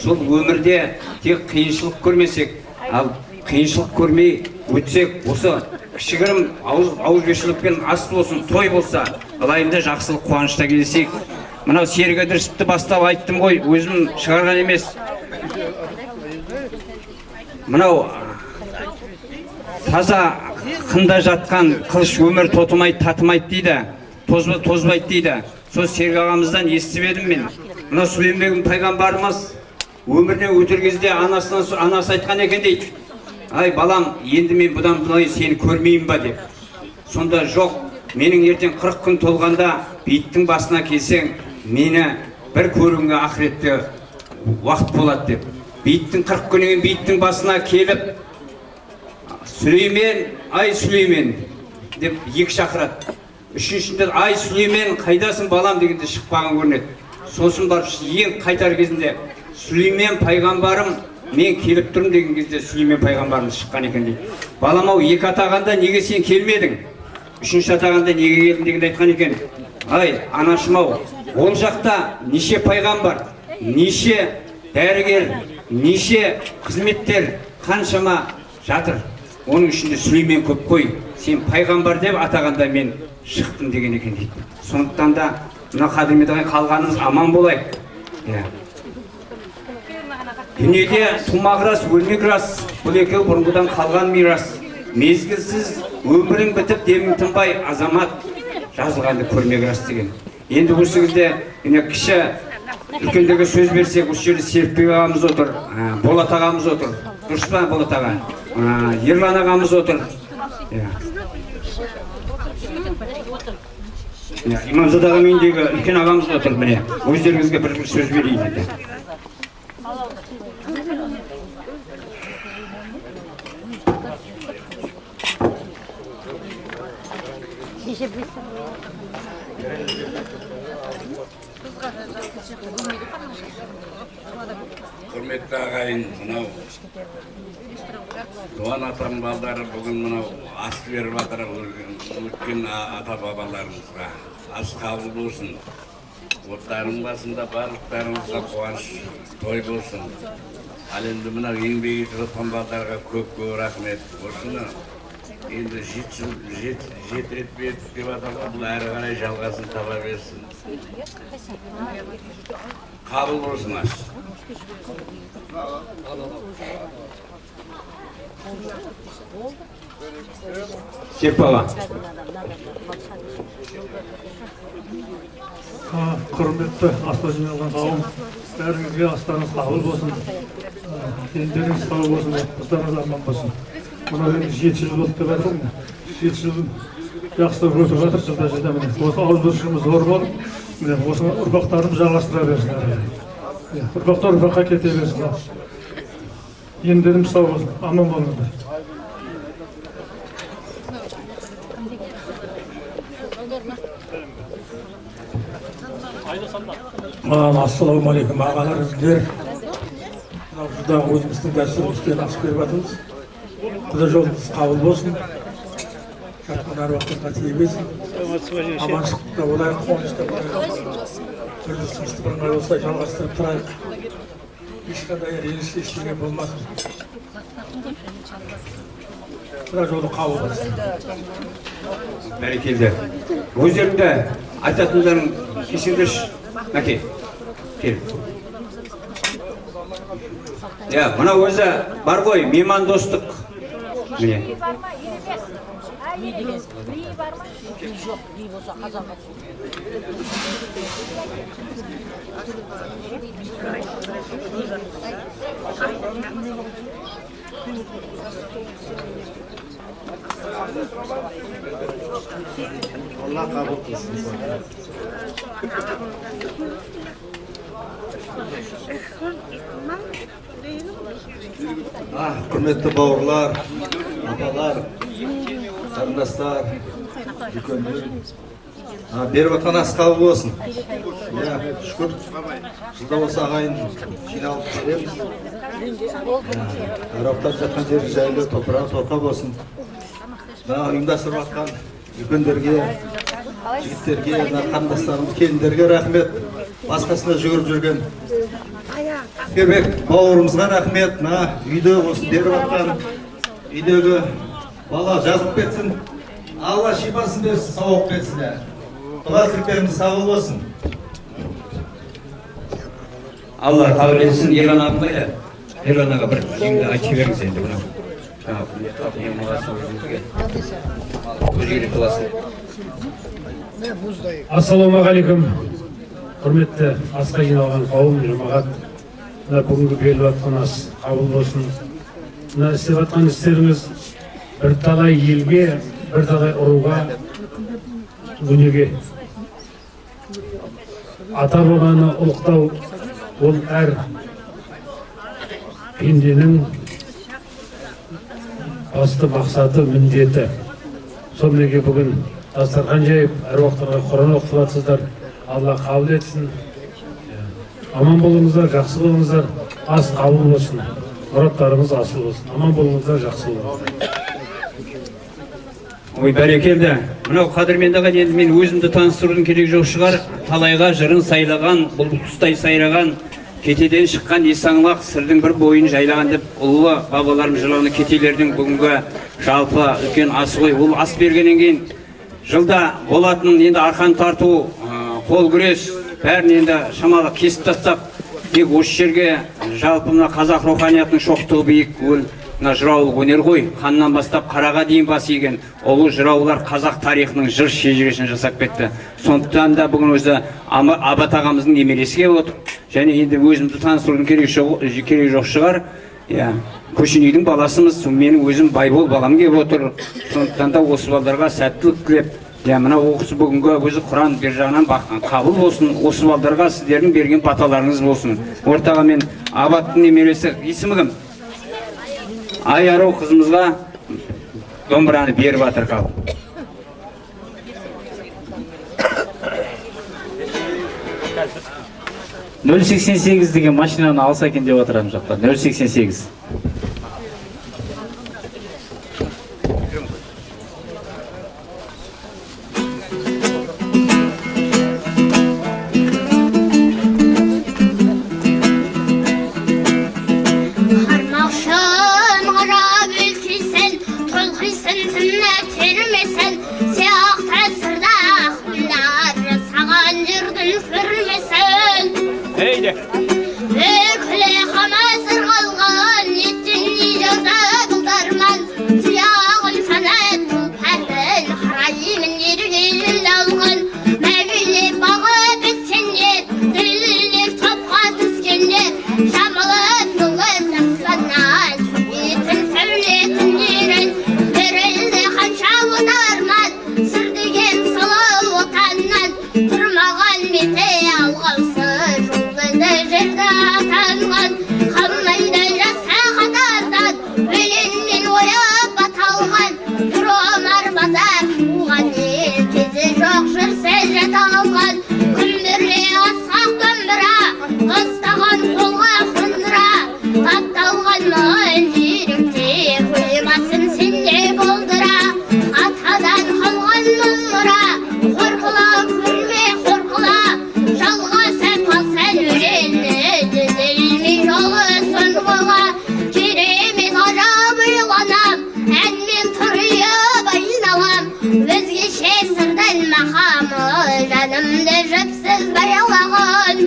Сол өмірде тек қиыншылық көрмесек, ал қиыншылық көрмей өтсек, осы кішігірім ауызбіршілікпен ас болсын, той болса, былайында жақсылық қуанышта келесек. Мынау Серік Ыдырысовты бастап айттым ғой, өзім шығарған емес. Мынау таза қында жатқан қылыш өмір тотымайды, татымайды дейді, тозбайды дейді. Сол Серік ағамыздан естіп едім мен. Мына Сүлеймен пайғамбарымыз өмірден өтер кезде анасы айтқан екен дейді. Ай балам, енді мен бұдан былай сені көрмеймін ба деп. Сонда жоқ, менің ертең 40 күн толғанда бейіттің басына келсең, мені бір көруіңе ақыретте уақыт болады деп. Бейіттің 40 күнінен бейіттің басына келіп, Сүлеймен, ай Сүлеймен деп екі шақырады. Үшіншінде ай Сүлеймен қайдасың балам дегенде шықпаған көрінеді. Сосын барып ең қайтар кезінде Сүлеймен пайғамбарым мен келіп тұрмын деген кезде Сүлеймен пайғамбарымыз шыққан екен дейді. Балам ау, екі атағанда неге сен келмедің? Үшінші атағанда неге келдің деген айтқан екен. Ай анашым ау, ол жақта неше пайғамбар, неше дәрігер, неше қызметтер қаншама жатыр. Оның ішінде Сүлеймен көп қой. Сен пайғамбар деп атағанда мен шықтым деген екен дейді. Сондықтан да мына қадірмет ағай қалғанымыз аман болайық. Дүниеде тумақ рас, өлмек рас, бұл екеу бұрынғыдан қалған мирас. Мезгілсіз өмірің бітіп демің тынбай, азамат жазылғанды көрмек рас деген. Енді осы кезде кіші үлкендерге сөз берсек, осы жерде Серікбек ағамыз отыр, Болат ағамыз отыр. Дұрыс па Болат аға? Ерлан ағамыз отыр. Имамзада ағам үйіндегі үлкен ағамыз отыр, міне. Өздеріңізге бір сөз берейін енді. Құрметті ағайын, мынау Дуан атам балдары бүгін мынау ас беріп жатыр өткен ата бабаларымызға. Ас қабыл болсын. Оттарының басында барлықтарыңызға қуаныш той болсын. Ал енді мынау еңбек етіп жатқан балдарға көп рахмет. Осыны енді 7 рет бердік деп аталған, бұл әрі қарай жалғасын таба берсін. Қабыл болсын ас. Серік баба. Құрметті аста жиналған қауым, бәріңізге астарыңыз қабыл болсын, дендеріңіз сау болсын, отбасыларыңыз аман болсын. Мына енді 7 жыл болды деп айтамын, 7 жыл жақсылап өтіп жатыр, жылда міне. Осы ауызбіршілігіміз зор болып, міне осы ұрпақтарымыз жалғастыра берсін. Ұрпақтар ұрпаққа кете берсін. Дендеріңіз сау болсын, аман болыңыздар. Ассалаумағалейкум ағалар, сіздер. Мынау жылдағы өзіміздің дәстүрімізден асып беріп жатырмыз. Құда жолыңыз қабыл болсын. Жатқан аруақтарға тиебесін. Аманшылықта болайық, қуанышта болайық. Үрдісімізді бірыңғай осылай жалғастырып тұрайық. Ешқандай реніш ештеңе болмасын. Құда жолы қабыл болсын. Бәрекелді. Өздеріңді айтатындарың кесіңдерші. Мәке, кел. Мына өзі бар ғой, мейман достық. Міне. Allah kabul kılsın. Құрметті бауырлар, апалар, қарындастар, үлкендер. Беріп жатқан ас қабыл болсын. Шүкір, жылда осы ағайын жиналып келеміз. Арауқтап жатқан жері жайлы, топырағы торқа болсын. Ұйымдастырып жатқан үлкендерге, жігіттерге, қарындастарымыз, келіндерге рахмет. Басқасына жүгіріп жүрген Кербек бауырымызға рахмет. Үйде осы беріп жатқан үйдегі бала жазып кетсін. Алла шипасын берсін, сауап кетсін. Құда тіректеріміз сау болсын. Алла қабыл етсін. Ерлан ағам қайда? Ерлан аға бір жеңді айтып беріңіз енді бұны. Өзгелі қыласын. Ассалаумағалейкум. Құрметті асқа жиналған қауым, жамағат. Бүгінгі беріліп жатқан ас қабыл болсын. Мына істеп жатқан істеріңіз бірталай елге, бірталай ұруға, өнеге. Ата бабаны ұлықтау ол әр пенденің басты мақсаты, міндеті. Сонымен бүгін дастархан жайып, әруақтарға Құран оқытып жатсыздар. Алла қабыл етсін. Аман болыңыздар, жақсы болыңыздар. Ас қабыл болсын. Мұраттарымыз асыл болсын. Аман болыңыздар, жақсы болыңыздар. Ой, бәрекелді. Мынау қадірмендіға енді мен өзімді таныстырудың керек жоқ шығар. Талайға жырын сайлаған, бұлбұл құстай сайраған, кетеден шыққан есаңлақ сырдың бір бойын жайлаған деп ұлы бабаларым жырланы кетелердің бүгінгі жалпы үлкен асы ғой. Ол ас бергеннен кейін жылда болатын енді арқан тарту, қол күрес, бәрін енді шамалы кесіп тастап, тек осы жерге жалпы мына қазақ руханиятының шоқтығы биік мына жыраулық өнер ғой. Ханнан бастап қараға дейін бас иген ұлы жыраулар қазақ тарихының жыр шежіресін жасап кетті. Сондықтан да бүгін өзі Абат ағамыздың немересі келіп отыр. Және енді өзімді таныстырудың керек жоқ шығар. Көшенейдің баласымыз, менің өзім Байбол балам келіп отыр. Сондықтан да осы балдарға сәттілік тілеп, мына оқысы бүгінгі өзі Құран бер жағынан қабыл болсын. Осы балдарға сіздердің берген баталарыңыз болсын. Ортаға мен Абаттың немересі, есімі кім? Айару қызымызға домбыраны беріп жатыр қабыл. 088 деген машинаны алса екен деп отырамын жақта. 088. Mevli bağı biz Өзгеше сырдан мақамы жанымды жіпсіз баяулаған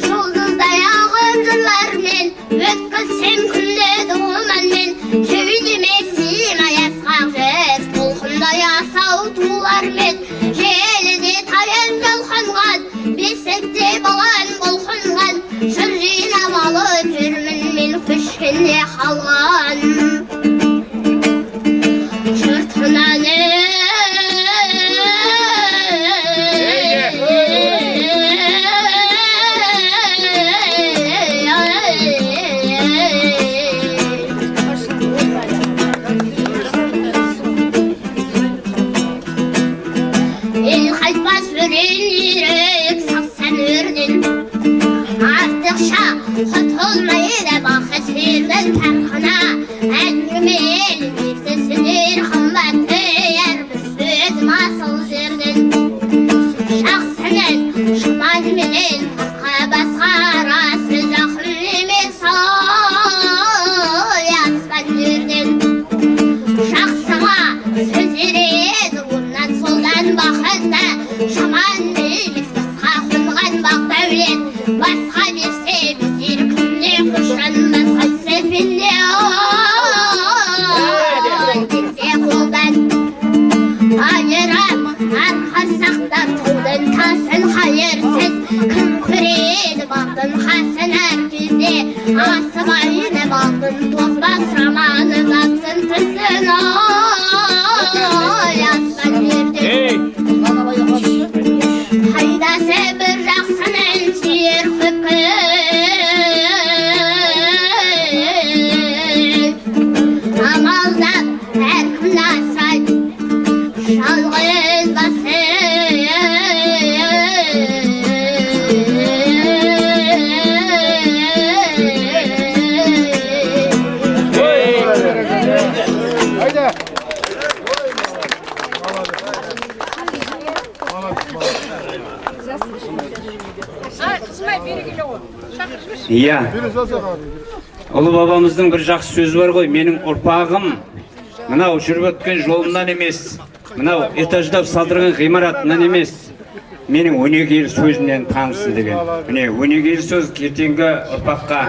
Жұлдыздай ағып жырлармен өткізсем күнде думанмен Жеудеме симай асқақ жез толқындай асау тулармен Желіде таян жалқанған бесікте балан бұлқынған Жыр жинап алып жүрмін мен күшкенде қалған Жұртынан ел қайтпас өрен ерек сақсан өрден артықша құтылмайды бақыт жердің тарқына әңгіме елінесінер қымбатты әрбір сөз масыл жерден жақсының шыманменен қырқа басқара сөз ақын емес ой аспан жерден жақсыға сөз ереді оннан солдан бақытты жаман емес басқа қонған бақ дәулет басқа берсе біздер күнде құшанбас қайтса пенде ой келсе қолдан айырап арқа сақтап тудың тасын қайырсыз кім көреді бақтың қасын әр кезде асып айны бақтың тозбас романы бақтың тысын ой аспан жерден пайдасы бір жақсының сүйер көпкін амалдап әркімді асырайды жалғыз басы Иә, ұлы бабамыздың бір жақсы сөзі бар ғой, менің ұрпағым мынау жүріп өткен жолымнан емес, мынау этаждап салдырған ғимаратынан емес, менің өнегелі сөзімнен танысын деген. Міне, өнегелі сөз ертеңгі ұрпаққа,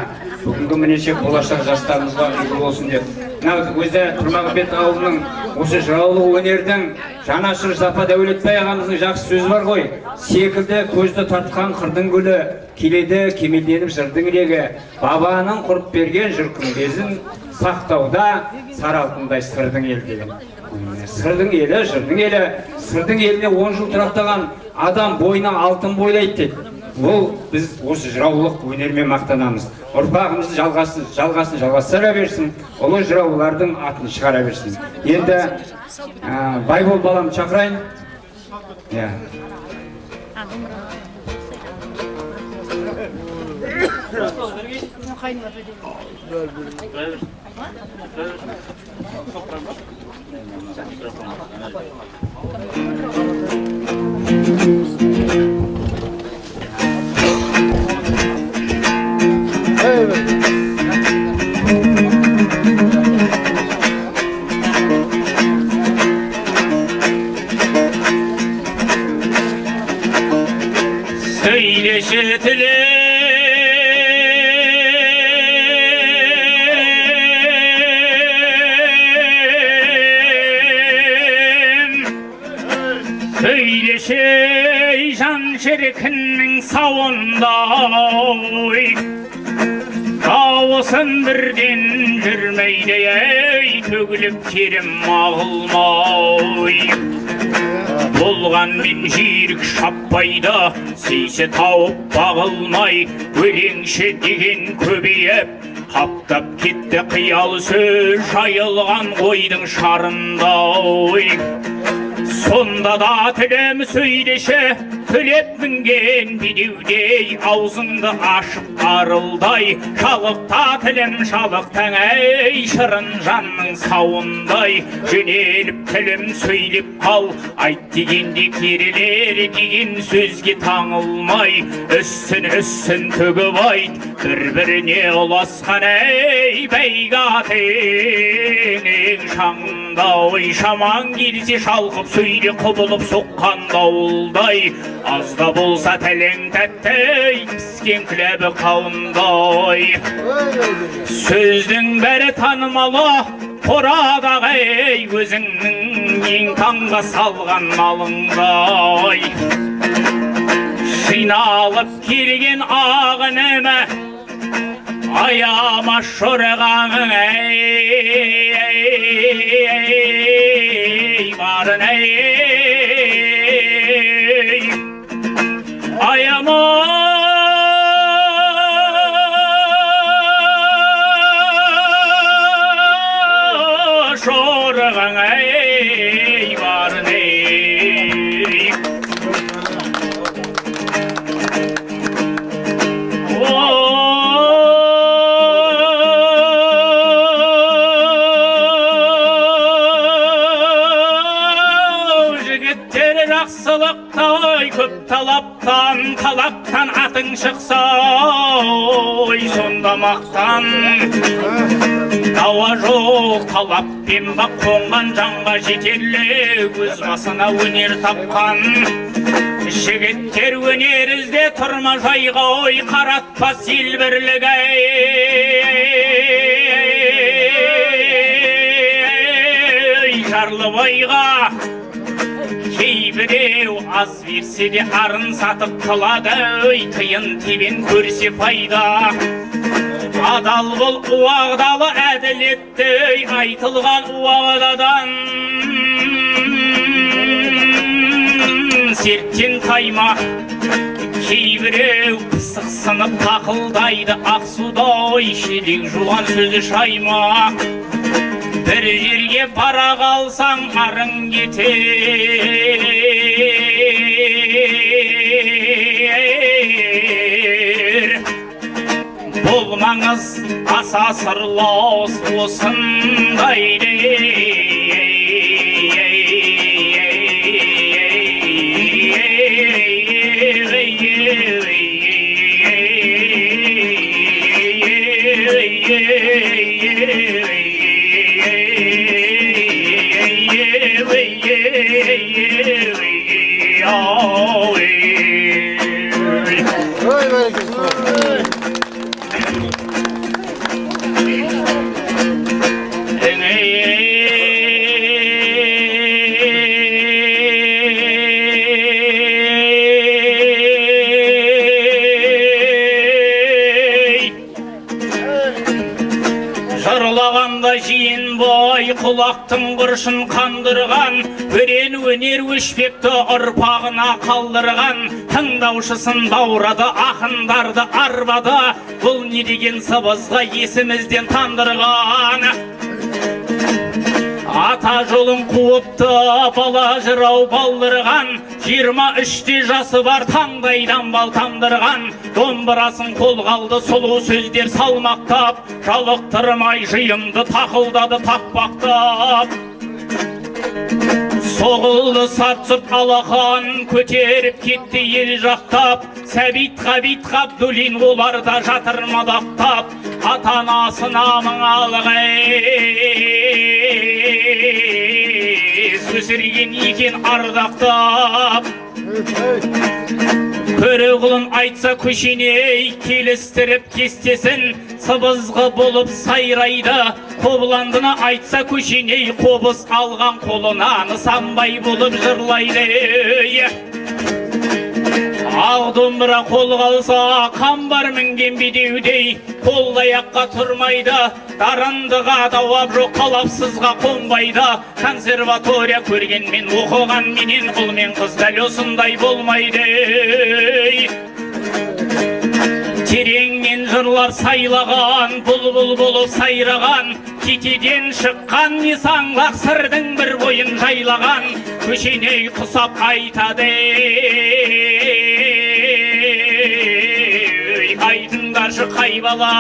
бүгінгі мінеше болашақ жастарымызға үлгі болсын деп. Мынау өзі Тұрмағамбет ауылының осы жыраулық өнердің жанашыр Запа Дәулетбай ағамыздың жақсы сөзі бар ғой. Секілді көзді тартқан қырдың гүлі, келеді кемелденіп жырдың регі, бабаның құрып берген жыр күмбезін сақтауда сары алтындай сырдың ел деген. Сырдың елі, жырдың елі, сырдың еліне 10 жыл тұрақтаған адам бойына алтын бойлайды дейді. Бұл біз осы жыраулық өнермен мақтанамыз. Ұрпағымызды жалғастыра берсін, ұлы жыраулардың атын шығара берсін. Енді Байбол балам шақырайын. Söyleşi Söyleşi can şerikinin savunda Dağısın birden жүрмейді ей төгіліп керім мағылмай Болған мен жүйрік шаппайды сейсі тауып бағылмай Өлеңші деген көбейіп қаптап кетті қиялы сөз жайылған қойдың шарында Sonda da тілім сөйлеше, төлеп мінген бедеудей, аузыңды ашып арылдай, шалықта тілім шалықтан әй, шырын жанның сауындай, жөнеліп тілім сөйлеп қал, айт дегенде керелер деген сөзге таңылмай, үссін төгіп айт, бір-біріне ұласқан әй, бәйгатенің шаңында, ой шаман келсе шалқып сөйле құбылып соққан дауылдай, азда болса тәлең тәттей, піскен күләбі қауындай. Сөздің бәрі танымалы, қорадағы ей, өзіңнің ең таңға салған малыңдай. Жиналып келген ағын әмі, аяма шорғаңың әй, барын әй, аяма шорғаң әй, барын әй. Жақсылықтай көп талаптан атың шықса, ой сонда мақтан. Дауа жоқ талаппен бақ қонған жанға жетерлік, өз басына өнер тапқан. Жігіттер өнер ізде тұрма жайға, ой қаратпа селбірлік әй, Жарлыбайға кейбіреу аз берсе де арын сатып қылады, тиын тебен көрсе пайда. Адал бол уағдалы әділетті, айтылған уағдадан серттен тайма. Кейбіреу пысықсынып тақылдайды, ақсудай шелек жуған сөзі шайма. Bir жерге бара қалсаң арың кетер. Болмаңыз аса сырлас осындайды. Жиын бой құлақтың құршын қандырған, өрен өнер өшпекті ұрпағына қалдырған, тыңдаушысын баурады, ақындарды арбады, бұл не деген сыбызға есімізден тандырған. Ата жолын қуыпты, бала жырау балдырған, 23-те жасы бар таңдайдан бал тамдырған, домбырасын қолға алды, сұлу сөздер салмақтап, жалықтырмай жиынды тақылдады тақпақтап. Соғылды сарт-сұрт алақан, көтеріп кетті ел жақтап, Сәбит Ғабит Ғабдуллин оларда жатыр мадақтап, ата-анасын амың алғай, өсірген екен ардақтап. Көріғылын айтса көшеней, келістіріп кестесін, сыбызғы болып сайрайды. Қобыландыны айтса көшеней, қобыз алған қолына нысанбай болып жырлайды. Ақ домбыра қолға алса, қамбар мінген бедеудей, қол-аяққа тұрмайды. Дарындыға дауап жоқ, қалапсызға қонбайды. Консерватория көргенмен, оқыған менен, ұл мен қыз дәл осындай болмайды. Тереңнен жырлар сайлаған, бұлбұл болып сайраған, кетеден шыққан не саңлақ сырдың бір бойын жайлаған. көшеней құсап айтады. Айтыңдаршы қай бала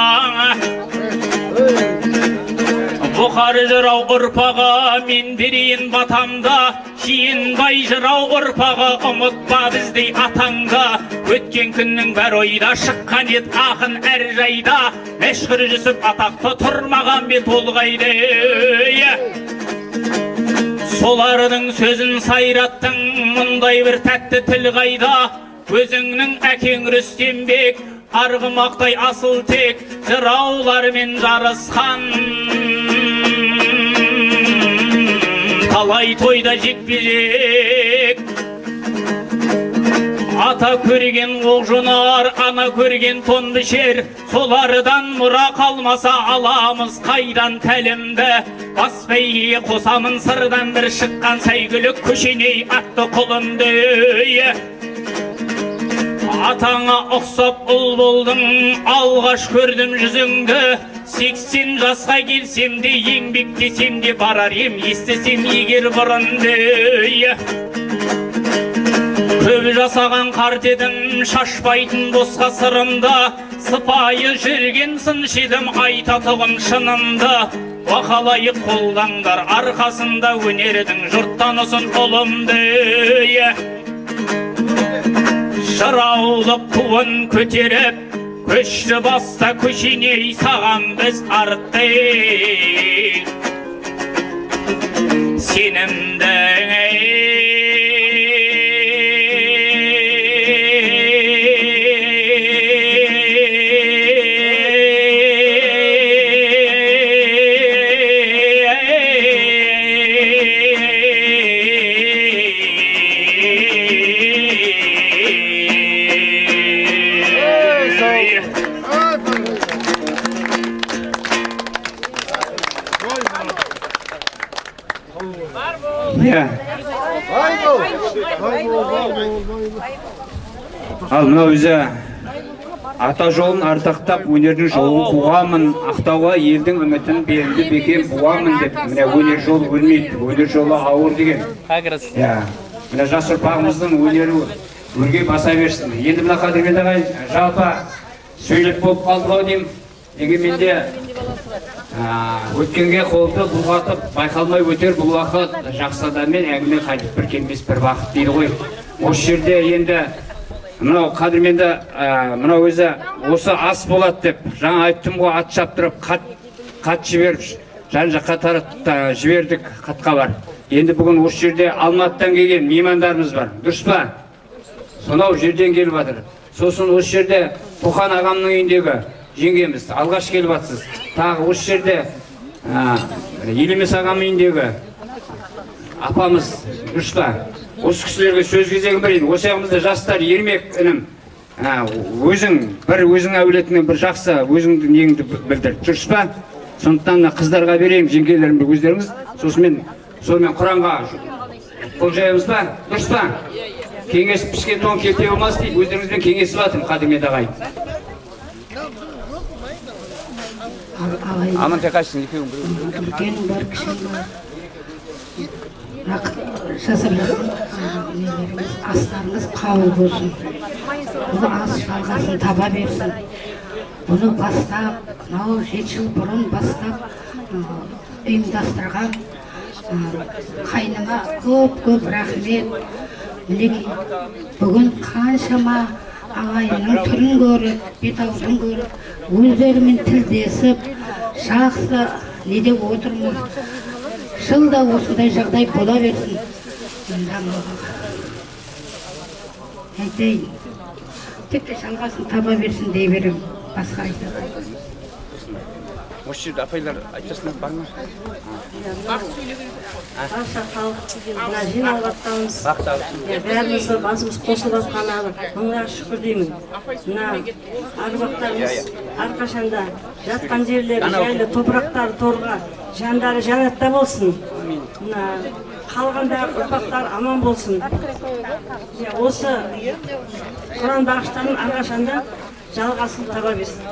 Бұқар жырау ұрпағы мен берейін батамда, кейін бай жырау ұрпағы ұмытпа біздей атаңда. Өткен күннің бәр ойда шыққан ет ақын әр жайда, Мәшһүр Жүсіп атақты тұрмаған бет олғайды. Солардың сөзін сайраттың, мұндай бір тәтті тіл қайда. Өзіңнің әкең Рүстембек, арғымақтай асыл тек, жыраулармен жарысқан. Талай тойда жекпе-жек, ата көрген оқ жонар, ана көрген тон бішер. Солардан мұра қалмаса аламыз қайдан тәлімді. Бас бәйге қосамын сырдан бір шыққан сәйгүлік, көшеней атты құлынды. Атаңа ұқсап ұл болдың, алғаш көрдім жүзіңді. 80 жасқа келсем де, еңбектесем де барар ем, естесем егер бұрынды. Көп жасаған қарт едім, шашпайтын босқа сырымда. Сыпайы жүрген сыншы едім, айтатұғын шынымды. Бақалайып қолдаңдар, арқасында өнердің, жұрт танысын ұлымды. Жыраулық туын көтеріп, көшті баста көшеней саған біз артты. Сенімді Ал мынау өзі ата жолын ардақтап, өнердің жолын қуамын, ақтауға елдің үмітін берді бекем буамын деп, міне өнер жолы өлмейді, өнер жолы ауыр деген. Міне жас ұрпағымыздың өнері өрге баса берсін. Енді мына қадірмен ағайын, жалпы сөйлеп болып қалдық деймін. Дегенменде өткенге қолды бұлғатып, байқалмай өтер бұл уақыт, жақсы адаммен әңгіме қайтып бір келмес бір уақыт дейді ғой. Осы жерде енді мынау қадірменді мынау өзі осы ас болады деп жаңа айттым ғой, ат шаптырып қат жіберіп жан-жаққа жібердік, қатқа бар. Енді бүгін осы жерде Алматыдан келген меймандарымыз бар, дұрыс па? Сонау жерден келіп жатыр. Сосын осы жерде Тоқан ағамның үйіндегі жеңгеміз алғаш келіп жатсыз. Тағы осы жерде Елемес ағамның үйіндегі апамыз, дұрыс па? Осы кісілерге сөз кезегін берейін. Осы ағымызда жастар, ермек інім, өзің әулетіңнен бір жақсы өзіңді неңді білдір, дұрыс па? Сондықтан қыздарға берейін, жеңгелерімді өздеріңіз, сонымен Құранға қол жайымыз ба, дұрыс па? Кеңес пішкен тон келте болмас дейді, өздеріңізбен кеңесіп жатырмын, қадірменді ағайын. Амантай қайсың, екеуің бір үлкен бар, кіші бар. Жасырлардың астарыңыз қауыл болсын. Бұл ас жалғасын таба берсін. Бұны бастап, 7 жыл бұрын бастап ұйымдастырған қайныма көп рахмет. Бүгін қаншама ағайынның түрін көріп, бет-аузын көріп, өздерімен тілдесіп, жақсы неде отырмыз. Жылда осындай жағдай бола берсін. Айтайын, тек жалғасын таба берсін дей берем, басқа айтады. Осы жерде апайлар айтасыңдар бар ма? Барша халық жиналып жатқанымыз, бәріміз басымыз қосылып жатқанына мыңға шүкір деймін. Мына аруақтарымыз әрқашанда жатқан жерлері жайлы, топырақтары торға, жандары жәннатта болсын. Мына қалғанда ұрпақтар аман болсын. Осы Құран бағыштарын әрқашанда жалғасын таба берсін.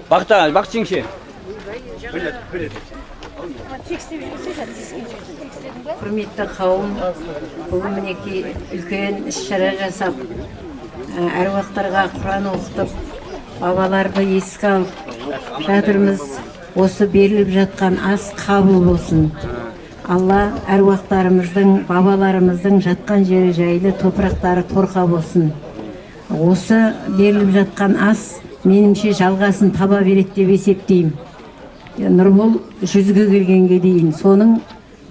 Бақта, бақ жеңше. Құрметті қауым, бүгін мінекей үлкен іс-шара жасап, әруақтарға Құран оқытып, бабаларды еске алып жатырмыз. Осы беріліп жатқан ас қабыл болсын. Алла әруақтарымыздың, бабаларымыздың жатқан жері жайлы, топырақтары торқа болсын. Осы беріліп жатқан ас меніңше жалғасын таба береді деп есептеймін. Нұрбол 100-ге келгенге дейін соның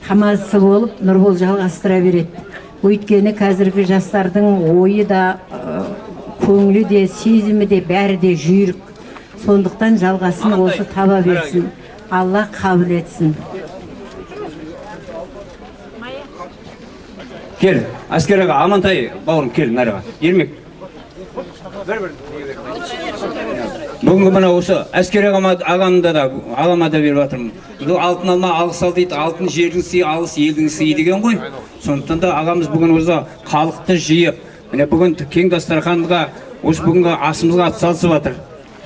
тамазысы болып Нұрбол жалғастыра береді. Өйткені қазіргі жастардың ойы да, көңілі де, сезімі де, бәрі де жүйрік. Сондықтан жалғасын осы таба берсін. Алла қабыл етсін. Кел, әскер аға, Амантай бауырым, кел нәріға. Ермек. Бүгінгі мына осы әскер ағамда да, ағама да беріп жатырмын. Алтын алма алғыс ал дейді, алтын жердің сыйы, алғыс елдің сыйы деген ғой. Сондықтан да ағамыз бүгін осы халықты жиып, міне бүгін кең дастарханға осы бүгінгі асымызға атсалысып жатыр.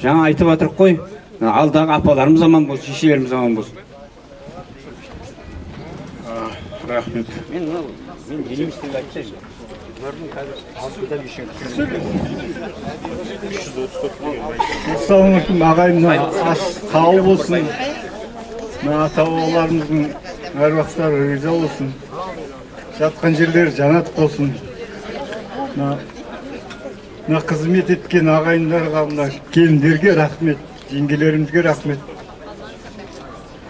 Жаңа айтып жатырық қой, алдағы апаларымыз аман болсын, шешелеріміз аман болсын. Рахмет. Мен елімізден айтсайын. Ассалаумағалейкум ағайын, ас қабыл болсын. Ата бабаларымыздың әруақтары риза болсын. Жатқан жерлері жанат болсын. Қызмет еткен ағайындарға, келіндерге рахмет, жеңгелерімізге рахмет.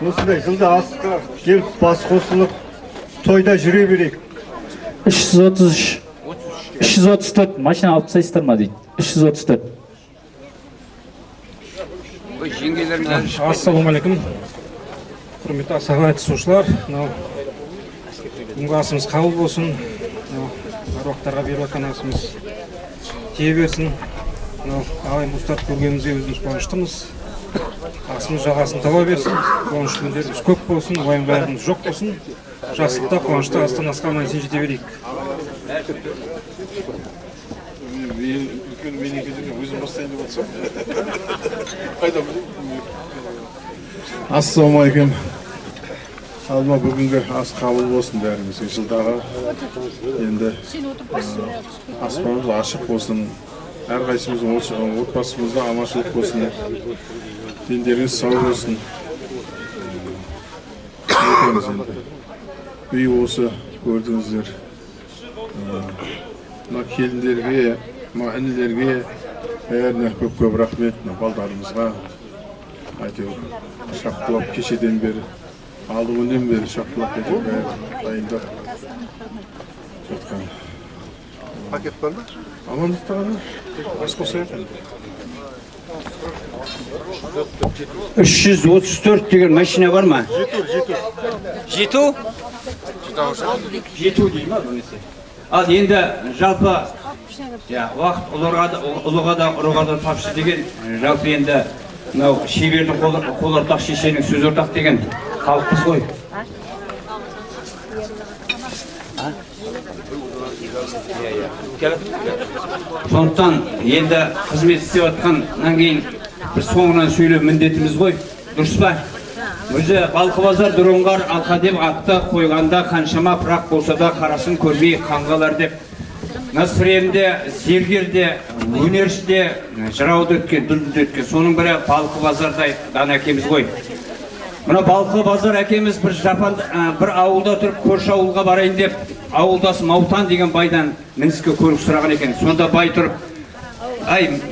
Осындай жылда асқа келіп бас қосылып, тойда жүре берейік. 333 334 машина алып тастайсыздар ма дейді. 334. Ассалаумағалейкум. Құрметті асаға қатысушылар, бүгінгі асымыз қабыл болсын. Аруақтарға беріп жатқан асымыз тие берсін. Ағайын ұстап көргенімізге өзіміз қуаныштымыз. Асымыз жағасын таба берсін. Қуаныш күндеріміз көп болсын, уайым қайғымыз жоқ болсын. Жасықта, қуанышта астанасқа аман есен жете берейік. Үлкен менекеден өзім бастайын деп отырсам. Қайда білейін? Ассалаумағалейкум. Алма бүгінгі ас қабыл болсын бәрімізге. Жылдағы енді аспанымыз ашық болсын. Әрқайсымыздың отбасымызда аманшылық болсын. Дендеріңіз сау болсын. Үй осы көрдіңіздер. Келіндерге, інілерге бәріне көп рахмет. Балдарымызға әйтеуір шапқылап кешеден бері, алды күннен бері шапқылап кетіп бәрі дайындап жатқан. Пакет бар ма? Амандықта ғана. Ас қосайық. 334 деген машина бар ма? Жету? Жету дейді ма бұнысы? Ал енді жалпы уақыт ұлыға да ұрыға да тапшы деген жалпы енді шебердің қол ортақ шешенің сөз ортақ деген халықпыз ғой. Сондықтан енді қызмет істеп жатқаннан кейін бір соңынан сөйлеу міндетіміз ғой, дұрыс па? Өзі Балқыбазар Дүріңғар алқа деп атты қойғанда қаншама пырақ болса да қарасын көрмей қанғалар деп. Насыренде, зергерде, өнершіде жырауды өткен, дүлді өткен. Соның бірі Балқыбазардай дан әкеміз ғой. Мына Балқыбазар әкеміз бір ауылда тұрып, көрші ауылға барайын деп, ауылдасы Маутан деген байдан мініске көріп сұраған екен. Сонда бай тұрып,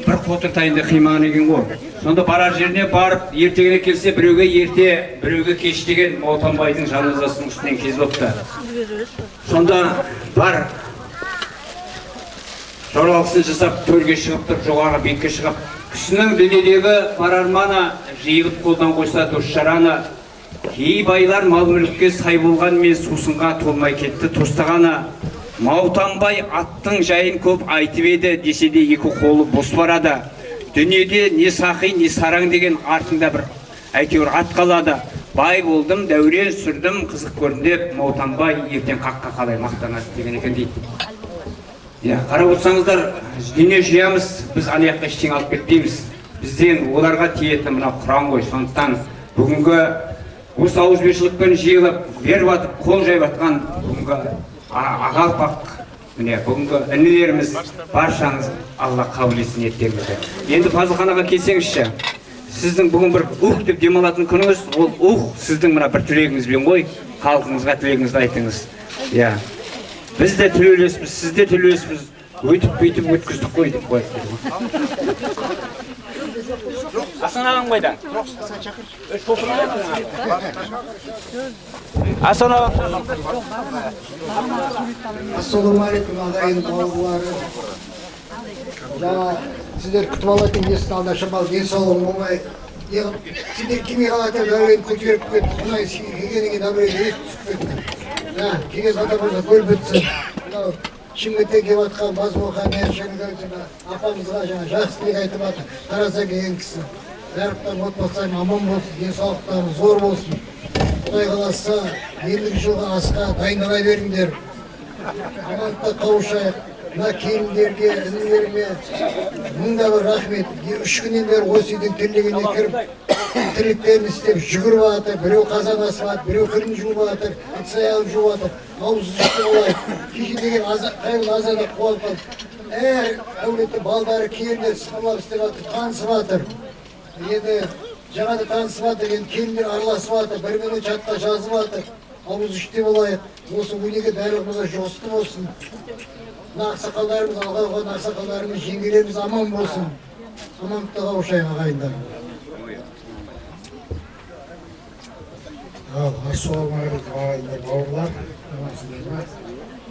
бір қотыртайында қимаған екен ғой. Сонда барар жеріне барып, ертегіне келсе, біреуге ерте, біреуге кеш деген Маутан байдың жаназасының үстінен кезіп өтті. Сонда бар жоралғысын жасап, төрге шығып тұр, жоғарғы бекке шығып, кісінің дүниедегі парарманы жиылып қолдан қойса дос жараны, кей байлар мал мүлікке сай болған мен сусынға толмай кетті тостағаны. Маутанбай аттың жайын көп айтып еді, десе де екі қолы бос барады. Дүниеде не сақи, не сараң деген артында бір әйтеуір ат қалады. Бай болдым, дәурен сүрдім, қызық көрдім деп, Маутанбай ертең қаққа қалай мақтанады деген екен дейді. Қарап отырсаңыздар, дүние жиямыз, біз аяққа ештеңе алып кетпейміз. Бізден оларға тиетін мына Құран ғой. Сондықтан бүгінгі осы ауызбіршілікпен жиылып беріп атып қол жайып атқан бүгінгі аға ұрпақ, міне бүгінгі інілеріміз баршаңыз Алла қабыл етсін ниеттеріңізді. Енді Фазылханаға келсеңізші, сіздің бүгін бір ух деп демалатын күніңіз, ол ух сіздің мына бір тілегіңізбен ғой, халқыңызға тілегіңізді айтыңыз. Иә, біз де тілеулеспіз, сіз де тілеулеспіз, өйтіп өткіздік қой деп қояды. Асан ағам қайда? Асан ағам. Ассалаумағалейкум ағайын бауырлары. Сіздер күтіп алатын есін алда шамал денсаулығың болмай. Сіздер кеме қалатын дәурен көтеріп кетті. Құнай келгеннен дәурен ет түсіп кетті. Келген батамызға көл бітсін. Шымкентте келіп жатқан Базмұқан апамызға жақсы тілек айтып жатыр. Таразға келген кісі. Бәріптен отбасыларың аман болсын, денсаулықтарың зор болсын. Құдай қаласа, ендігі жылға асқа дайындала беріңдер. Амандыққа қауышайық. Мына келіндерге, інілеріме мыңда бір рахмет. 3 күннен бері осы үйдің тірлігіне кіріп, тірліктерін істеп жүгіріп жатыр. Біреу қазан асып жатыр, біреу кірін жуып жатыр, ыдыс-аяғын жуып жатыр. Ауыз жұрты болайық. Кеше деген қайыл азада қуанып қалды. Әр әулетті балдары, келіндер сықырлап істеп жатыр, танысып жатыр. Енді жаңа да танысып жатыр, енді келіндер араласып жатыр, бір-біріне чатқа жазып жатыр. Ауыз жұрты болайық. Осы өнеге барлығымызға жосты болсын. Ақсақалдарымыз, алға қойған ақсақалдарымыз, жеңгелеріміз аман болсын. Амандыққа қауышайық ағайындар. Ассалаумағалейкум ағайындар, бауырлар.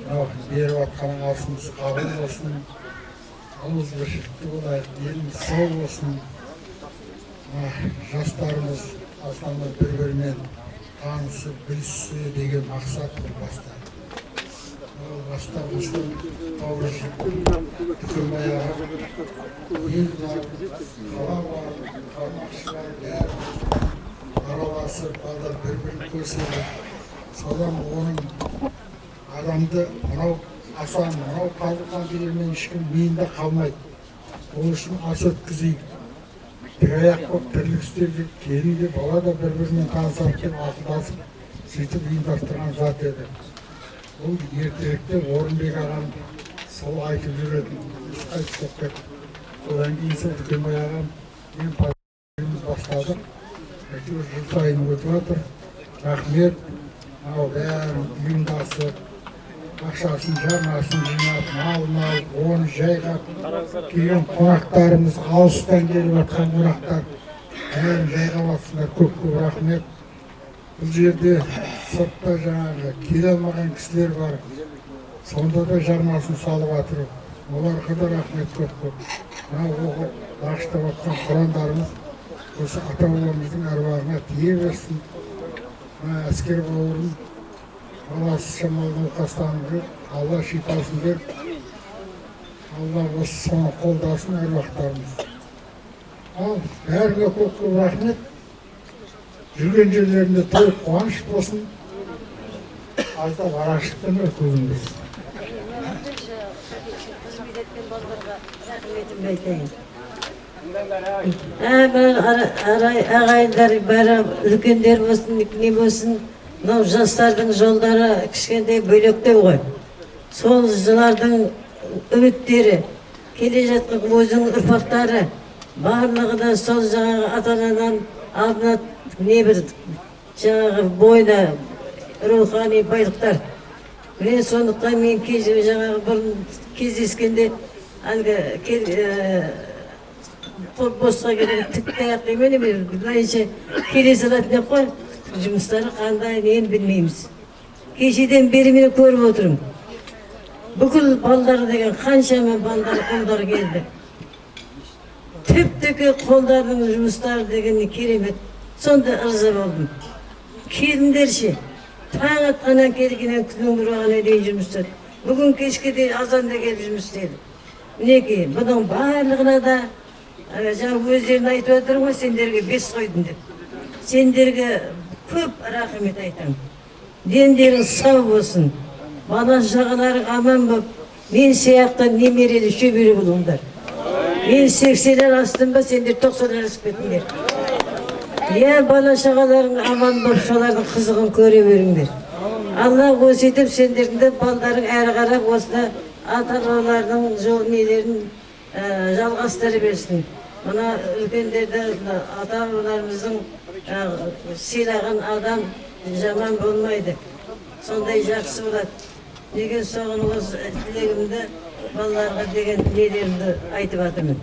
Мынау беріп жатқан асымыз қабыл болсын. Ауыз біршілікті болайық, еліміз сау болсын. Жастарымыз астанада бір-бірімен танысып, біліссе деген мақсат бұл бастар. Бастарымыздың қауыршылықтың түкірім аяғы, ел бар, қала бар, қармақшы бар, бәрі араласып, балдар бір-бірін көрседі. Содан оның адамды мынау асан, мынау Фазылхан дегенмен ешкім миында қалмайды. Ол үшін ас өткізейік. Bir аяқ болып тірлік істеп жүр, келінге бала да бір-бірімен танысып деп ақылдасып, сөйтіп ұйымдастырған зат еді. Бұл ертеректе Орынбек ағам сол айтып жүретін, қайтыс болып кетті. Содан кейін сол Дүкенбай ағам мен парламентіміз бастадық. Әйтеуір жыл сайын өтіп жатыр. Рахмет, мынау бәрін ұйымдасып, ақшасын, жарнасын жинап, малын алып, оны жайғап, келген қонақтарымыз, алыстан келіп жатқан қонақтар, бәрін жайғап жатсыңдар, көп-көп рахмет. Бұл жерде сыртта жаңағы келе алмаған кісілер бар, сонда да жарнасын салып жатыр. Оларға да рахмет көп-көп. Мына оқып, бағыштап жатқан құрандарымыз осы ата-бабамыздың әруағына тие берсін. Мына әскер бауырым баласы шамал науқастанып жүр, Алла шипасын беріп, Алла осы соны қолдасын әруақтарымыз. Ал бәріне көп-көп рахмет. Жүрген жерлерінде той қуаныш болсын. Аздап арашықтың көзіміз. Ағайындар бәрі үлкендер болсын, не болсын, мынау жастардың жолдары кішкентай бөлектеу ғой. Сол жылардың үміттері, келе жатқан өзінің ұрпақтары, барлығы да сол жаңағы ата-анадан алдына не бір жаңағы бойда рухани байлықтар. Мен сондықтан мен жаңағы бұрын кездескенде әлгі босқа келген тікті аяқ демені былайынша келе салатын ақ қой. Жұмыстары қандай нені білмейміз. Кешеден бері мен көріп отырмын. Бүкіл балдар деген қаншама балдар қолдар келді. Тіп-тікі қолдардың жұмыстары дегені керемет. Сонда ырза болдым. Келіндерші, таң атқаннан келгеннен күннің ұрағына дейін жұмыс істеді. Бүгін кешке де азанда келіп жұмыс істеді. Мінекей, бұның барлығына да жаңа өздерін айтып отыр ғой, сендерге 5 қойдым деп. Сендерге көп рахмет айтамын. Дендерің сау болсын. Бала шағаларың аман болып, мен сияқты немерелі шөбере болыңдар. Мен 80-ден астым ба, сендер 90-ден асып кетіңдер. Bala şağaların aman bolup şolardın kızıgın köre beriңдер. Allah ösüйтүп сендердин de балдарың әрі қарап осына ата-аналардың жол нелерін жалғастыра берсін. Мына үлкендерді ата-аналарымыздың сыйлаған адам жаман болмайды. Сондай жақсы болады. Деген соған осы тілегімді балаларға деген нелерімді айтып жатырмын.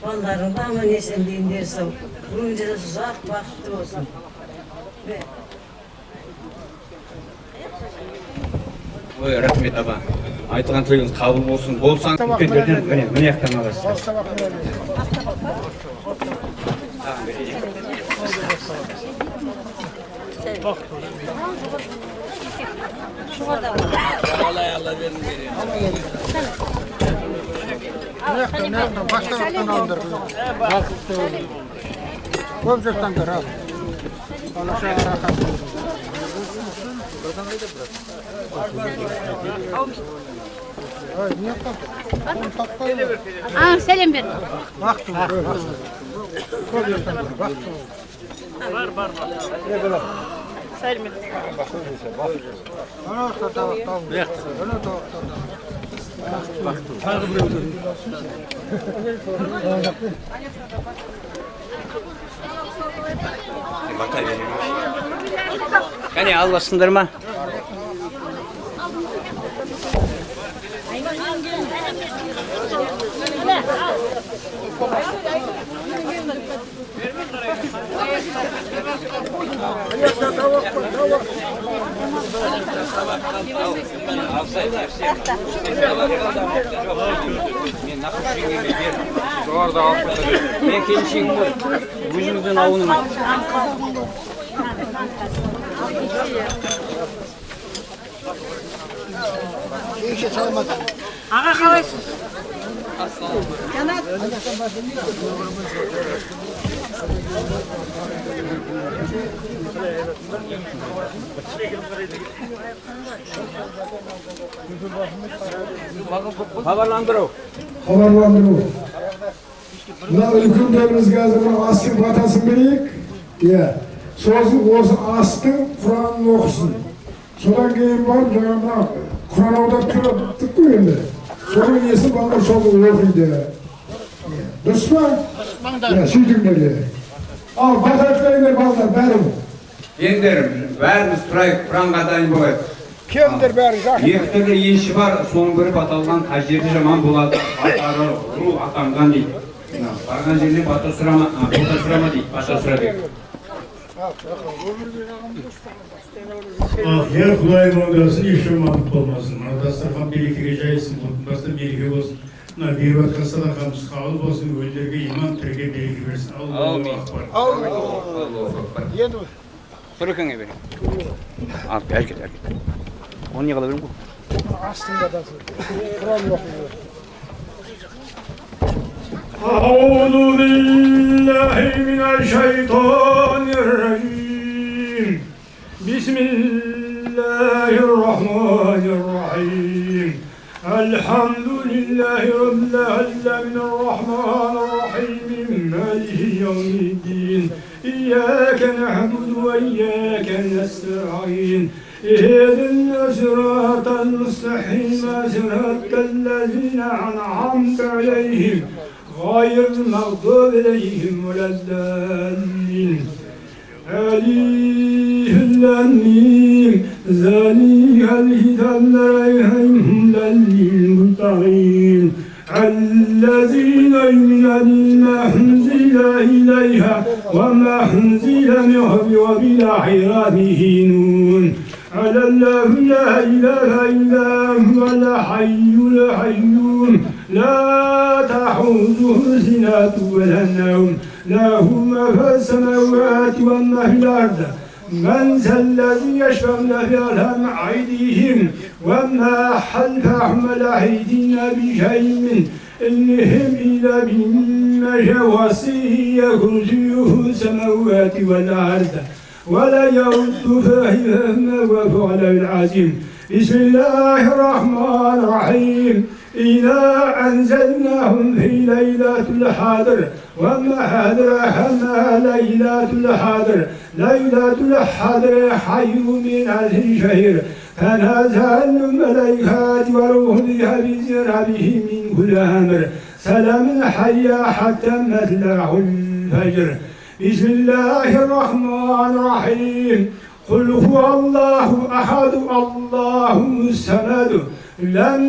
Балдарың да аман есен дендері сау. Бүгінде ұзақ бақытты болсын. Ой, рахмет аба. Айтылған тілегіңіз қабыл болсын. Болсаң үлкендерден міне яқтан аласыз. Baştan aldır. Көп жақтандар ал. Балаша рахат. Сәлем бер. Бақтың. Көп жақтандар. Бақтың. Бар. Сәлем. Ана табақ. Ана табақ. Тағы біреу. Қане аласыңдар ма? Мен келіншегім ғой, өзіңізден ауыным айт. Аға қалайсыз? Хабарландыру. Мына үлкендерімізге қазір мына астың батасын берейік. Сосын осы астың Құранын оқысын. Содан кейін барып жаңа мына Құран аударып тұрдық қой енді. Соның несі балалар соны оқиды. Дұрыс па? Сөйтіңдер. Ал бата тілеңдер балалар бәрін. Ендер, бәріміз тұрайық, Құранға дайын болайық. Кемдер бәрі жақын. Екі түрлі енші бар, соның бірі баталған қай жерде жаман болады, батары ру атанған дейді. Барған жерде бата сұрама дейді, бата сұра дейді. Құдайым оңдасын, еш жамандық болмасын. Мына дастархан берекеге жайсын, отбасында береке болсын. Мына беріп жатқан садақамыз қабыл болсын, өлілерге иман, тіріге береке берсін. Аллаху акбар. Енді Сұрекеңе берейін. Ал, әркет. Оны не қала берем ғой? астында да Құран оқиды. أعوذ بالله من الشيطان الرجيم بسم الله الرحمن الرحيم الحمد لله رب العالمين الرحمن الرحيم مالك يوم الدين إياك نعبد وإياك نستعين اهدنا الصراط المستقيم صراط الذين أنعمت عليهم غير المغضوب عليهم ولا الضالين ألف لام ميم ذلك الكتاب لا ريب للمتقين الذين يؤمنون بما أنزل إليها وما أنزل من قبل وبالآخرة يوقنون على الله لا إله إلا هو الحي القيوم لا تأخذه سنة ولا نوم له ما في السماوات وما في الأرض من ذا الذي يشفع في أيديهم وما خلفهم لا يحيطون بشيء إنهم إلا بمجاوسه كرسيه السماوات والأرض ولا يرد فهمهما وهو العظيم بسم الله الرحمن الرحيم إنا أنزلناهم في ليلة القدر وما أدراك ما ليلة القدر ليلة القدر خير من ألف شهر تنزل الملائكة والروح فيها بإذن ربهم من كل أمر سلام حيا حتى مطلع الفجر بسم الله الرحمن الرحيم قل هو الله أحد الله الصمد لم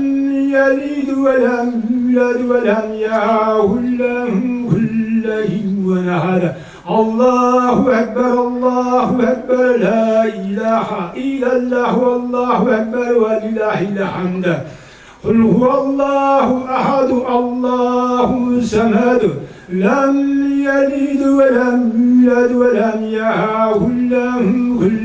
يلد ولم يولد ولم يكن له كفوا أحد الله أكبر الله أكبر لا إله إلا الله والله أكبر ولله الحمد قل هو الله أحد الله الصمد لم يلد ولم يولد ولم يكن له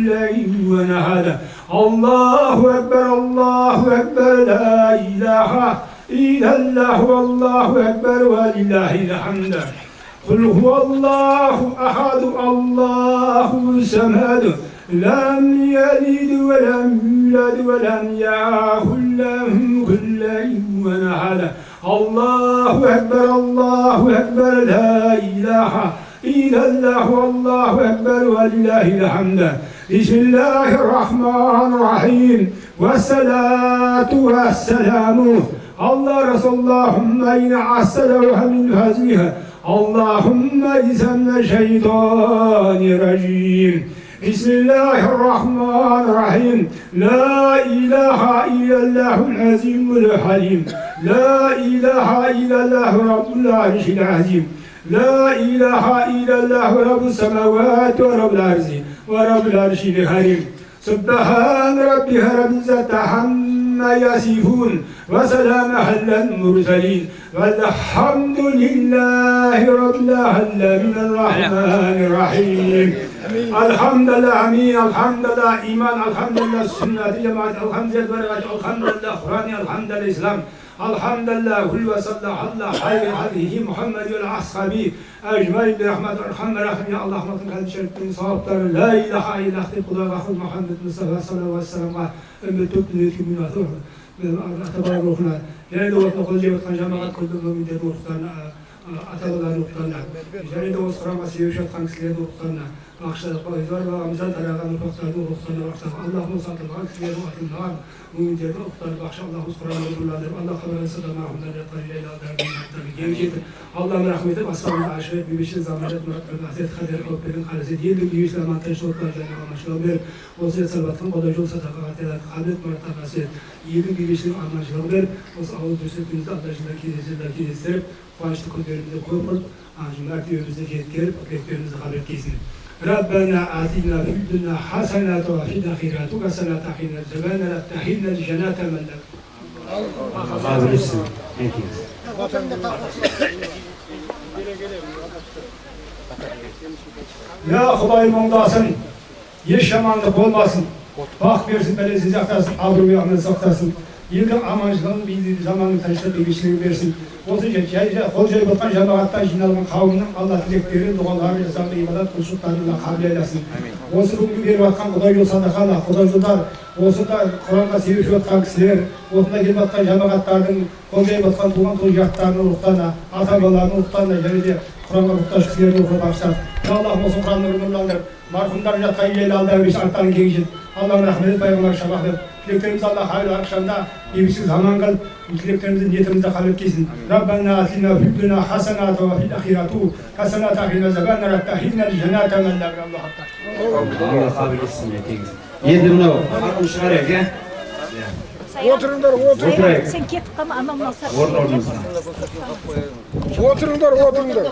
كفوا أحد الله أكبر الله أكبر لا إله إلا الله والله أكبر ولله الحمد قل هو الله أحد الله الصمد لم يلد ولم يولد ولم يكن له كفوا أحد الله أكبر الله أكبر لا إله إلا الله والله أكبر ولله الحمد بسم الله الرحمن الرحيم والصلاة والسلام الله رسول اللهم إن عسلوها من فضلها اللهم إذا من الشيطان الرجيم بسم الله الرحمن الرحيم لا إله إلا الله العظيم الحليم لا إله إلا الله رب العرش العظيم لا إله إلا الله رب السماوات ورب الأرض ورب العرش الكريم سبحان ربك رب العزة عما يصفون وسلام على المرسلين والحمد لله رب العالمين الرحمن الرحيم الحمد لله أمين الحمد لله إيمان الحمد لله السنة جماعة الحمد لله الحمد لله قرآن الحمد لله الإسلام الحمد لله كل وصلى على خير هذه محمد والأصحابه أجمعين برحمة الرحمن الرحيم يا الله رحمة الله شريف صواب لا إله إلا أنت قدر أخذ محمد مصطفى صلى الله عليه وسلم أمتك من أثور تبارك روحنا يعني لو نقول جيبت كان جماعة كل من دين وقتنا أتلا نقطنا يعني لو سكرام أسيوشة خمس لين وقتنا أخشى القائزار وأمزاد على غن وقتنا وقتنا وقتنا اللهم صل على خمس لين وقتنا من دين وقتنا أخشى الله سكرام الله الله خبر السلام عليكم ورحمة الله وبركاته اللهم رحمتك أصلا عشرة بمشي زمانات مرتب عزيز خدر أو بدن خالص يد بيجي لما تشوف لنا ومشلوبر وصل سلبتهم قدر جل صدقات خالد مرتب عزيز يد بيجي لما مشلوبر وصل جسد من زاد جل كي سرب واشت كدر الكوبر عجمات يوزك يذكر وكثير زخارف كيسين ربنا آتنا في الدنيا حسنة وفي الآخرة حسنة حين الزمان لا تحين الجنة من لك Ya Xudoyim oңдасын, еш жамандық болмасын, бақ берсін, бәлесін сақтасын, абырой аман сақтасын, елдің аманшылығын, бейді заманның тыныштық бейбітшілігін берсін. Осы қол жайып отқан жамағатта жиналған қауымның алла тілектерін, дұғалары жасаған ибадат құлшылықтарына қабыл айласын. Осы бүгінгі беріп жатқан Құдай жол садақаны, Құдай жолдар, осы да Құранға себеп жатқан кісілер, осында келіп жатқан жамағаттардың қол жайып жатқан туған той жақтарының рухтарына, ата-бабаларының рухтарына және де Құранға мұқтаж кісілерді рухы бағыштап, Аллахым осы Құранды нұрландырып, марқұмдар жатқан ел алдағы беш арттарын кеңшіп, Аллахым рахмет пайғамбар шапақ деп, тілектерімізді Аллах хайыр ақшамда бейбітшілік заман қылып, тілектерімізді ниетімізді қабыл еткесін. Раббана атина фид дуnya хасаната ва фил ахирати хасаната ва қина азабан нар тахиннал жанната мен ла Аллах қабыл етсін етеңіз. Енді мынау хатын шығарайық, иә? Отырыңдар, отырыңдар. Sen ketip қалма, аман болса. Орын-орныңызға. Отырыңдар, отырыңдар.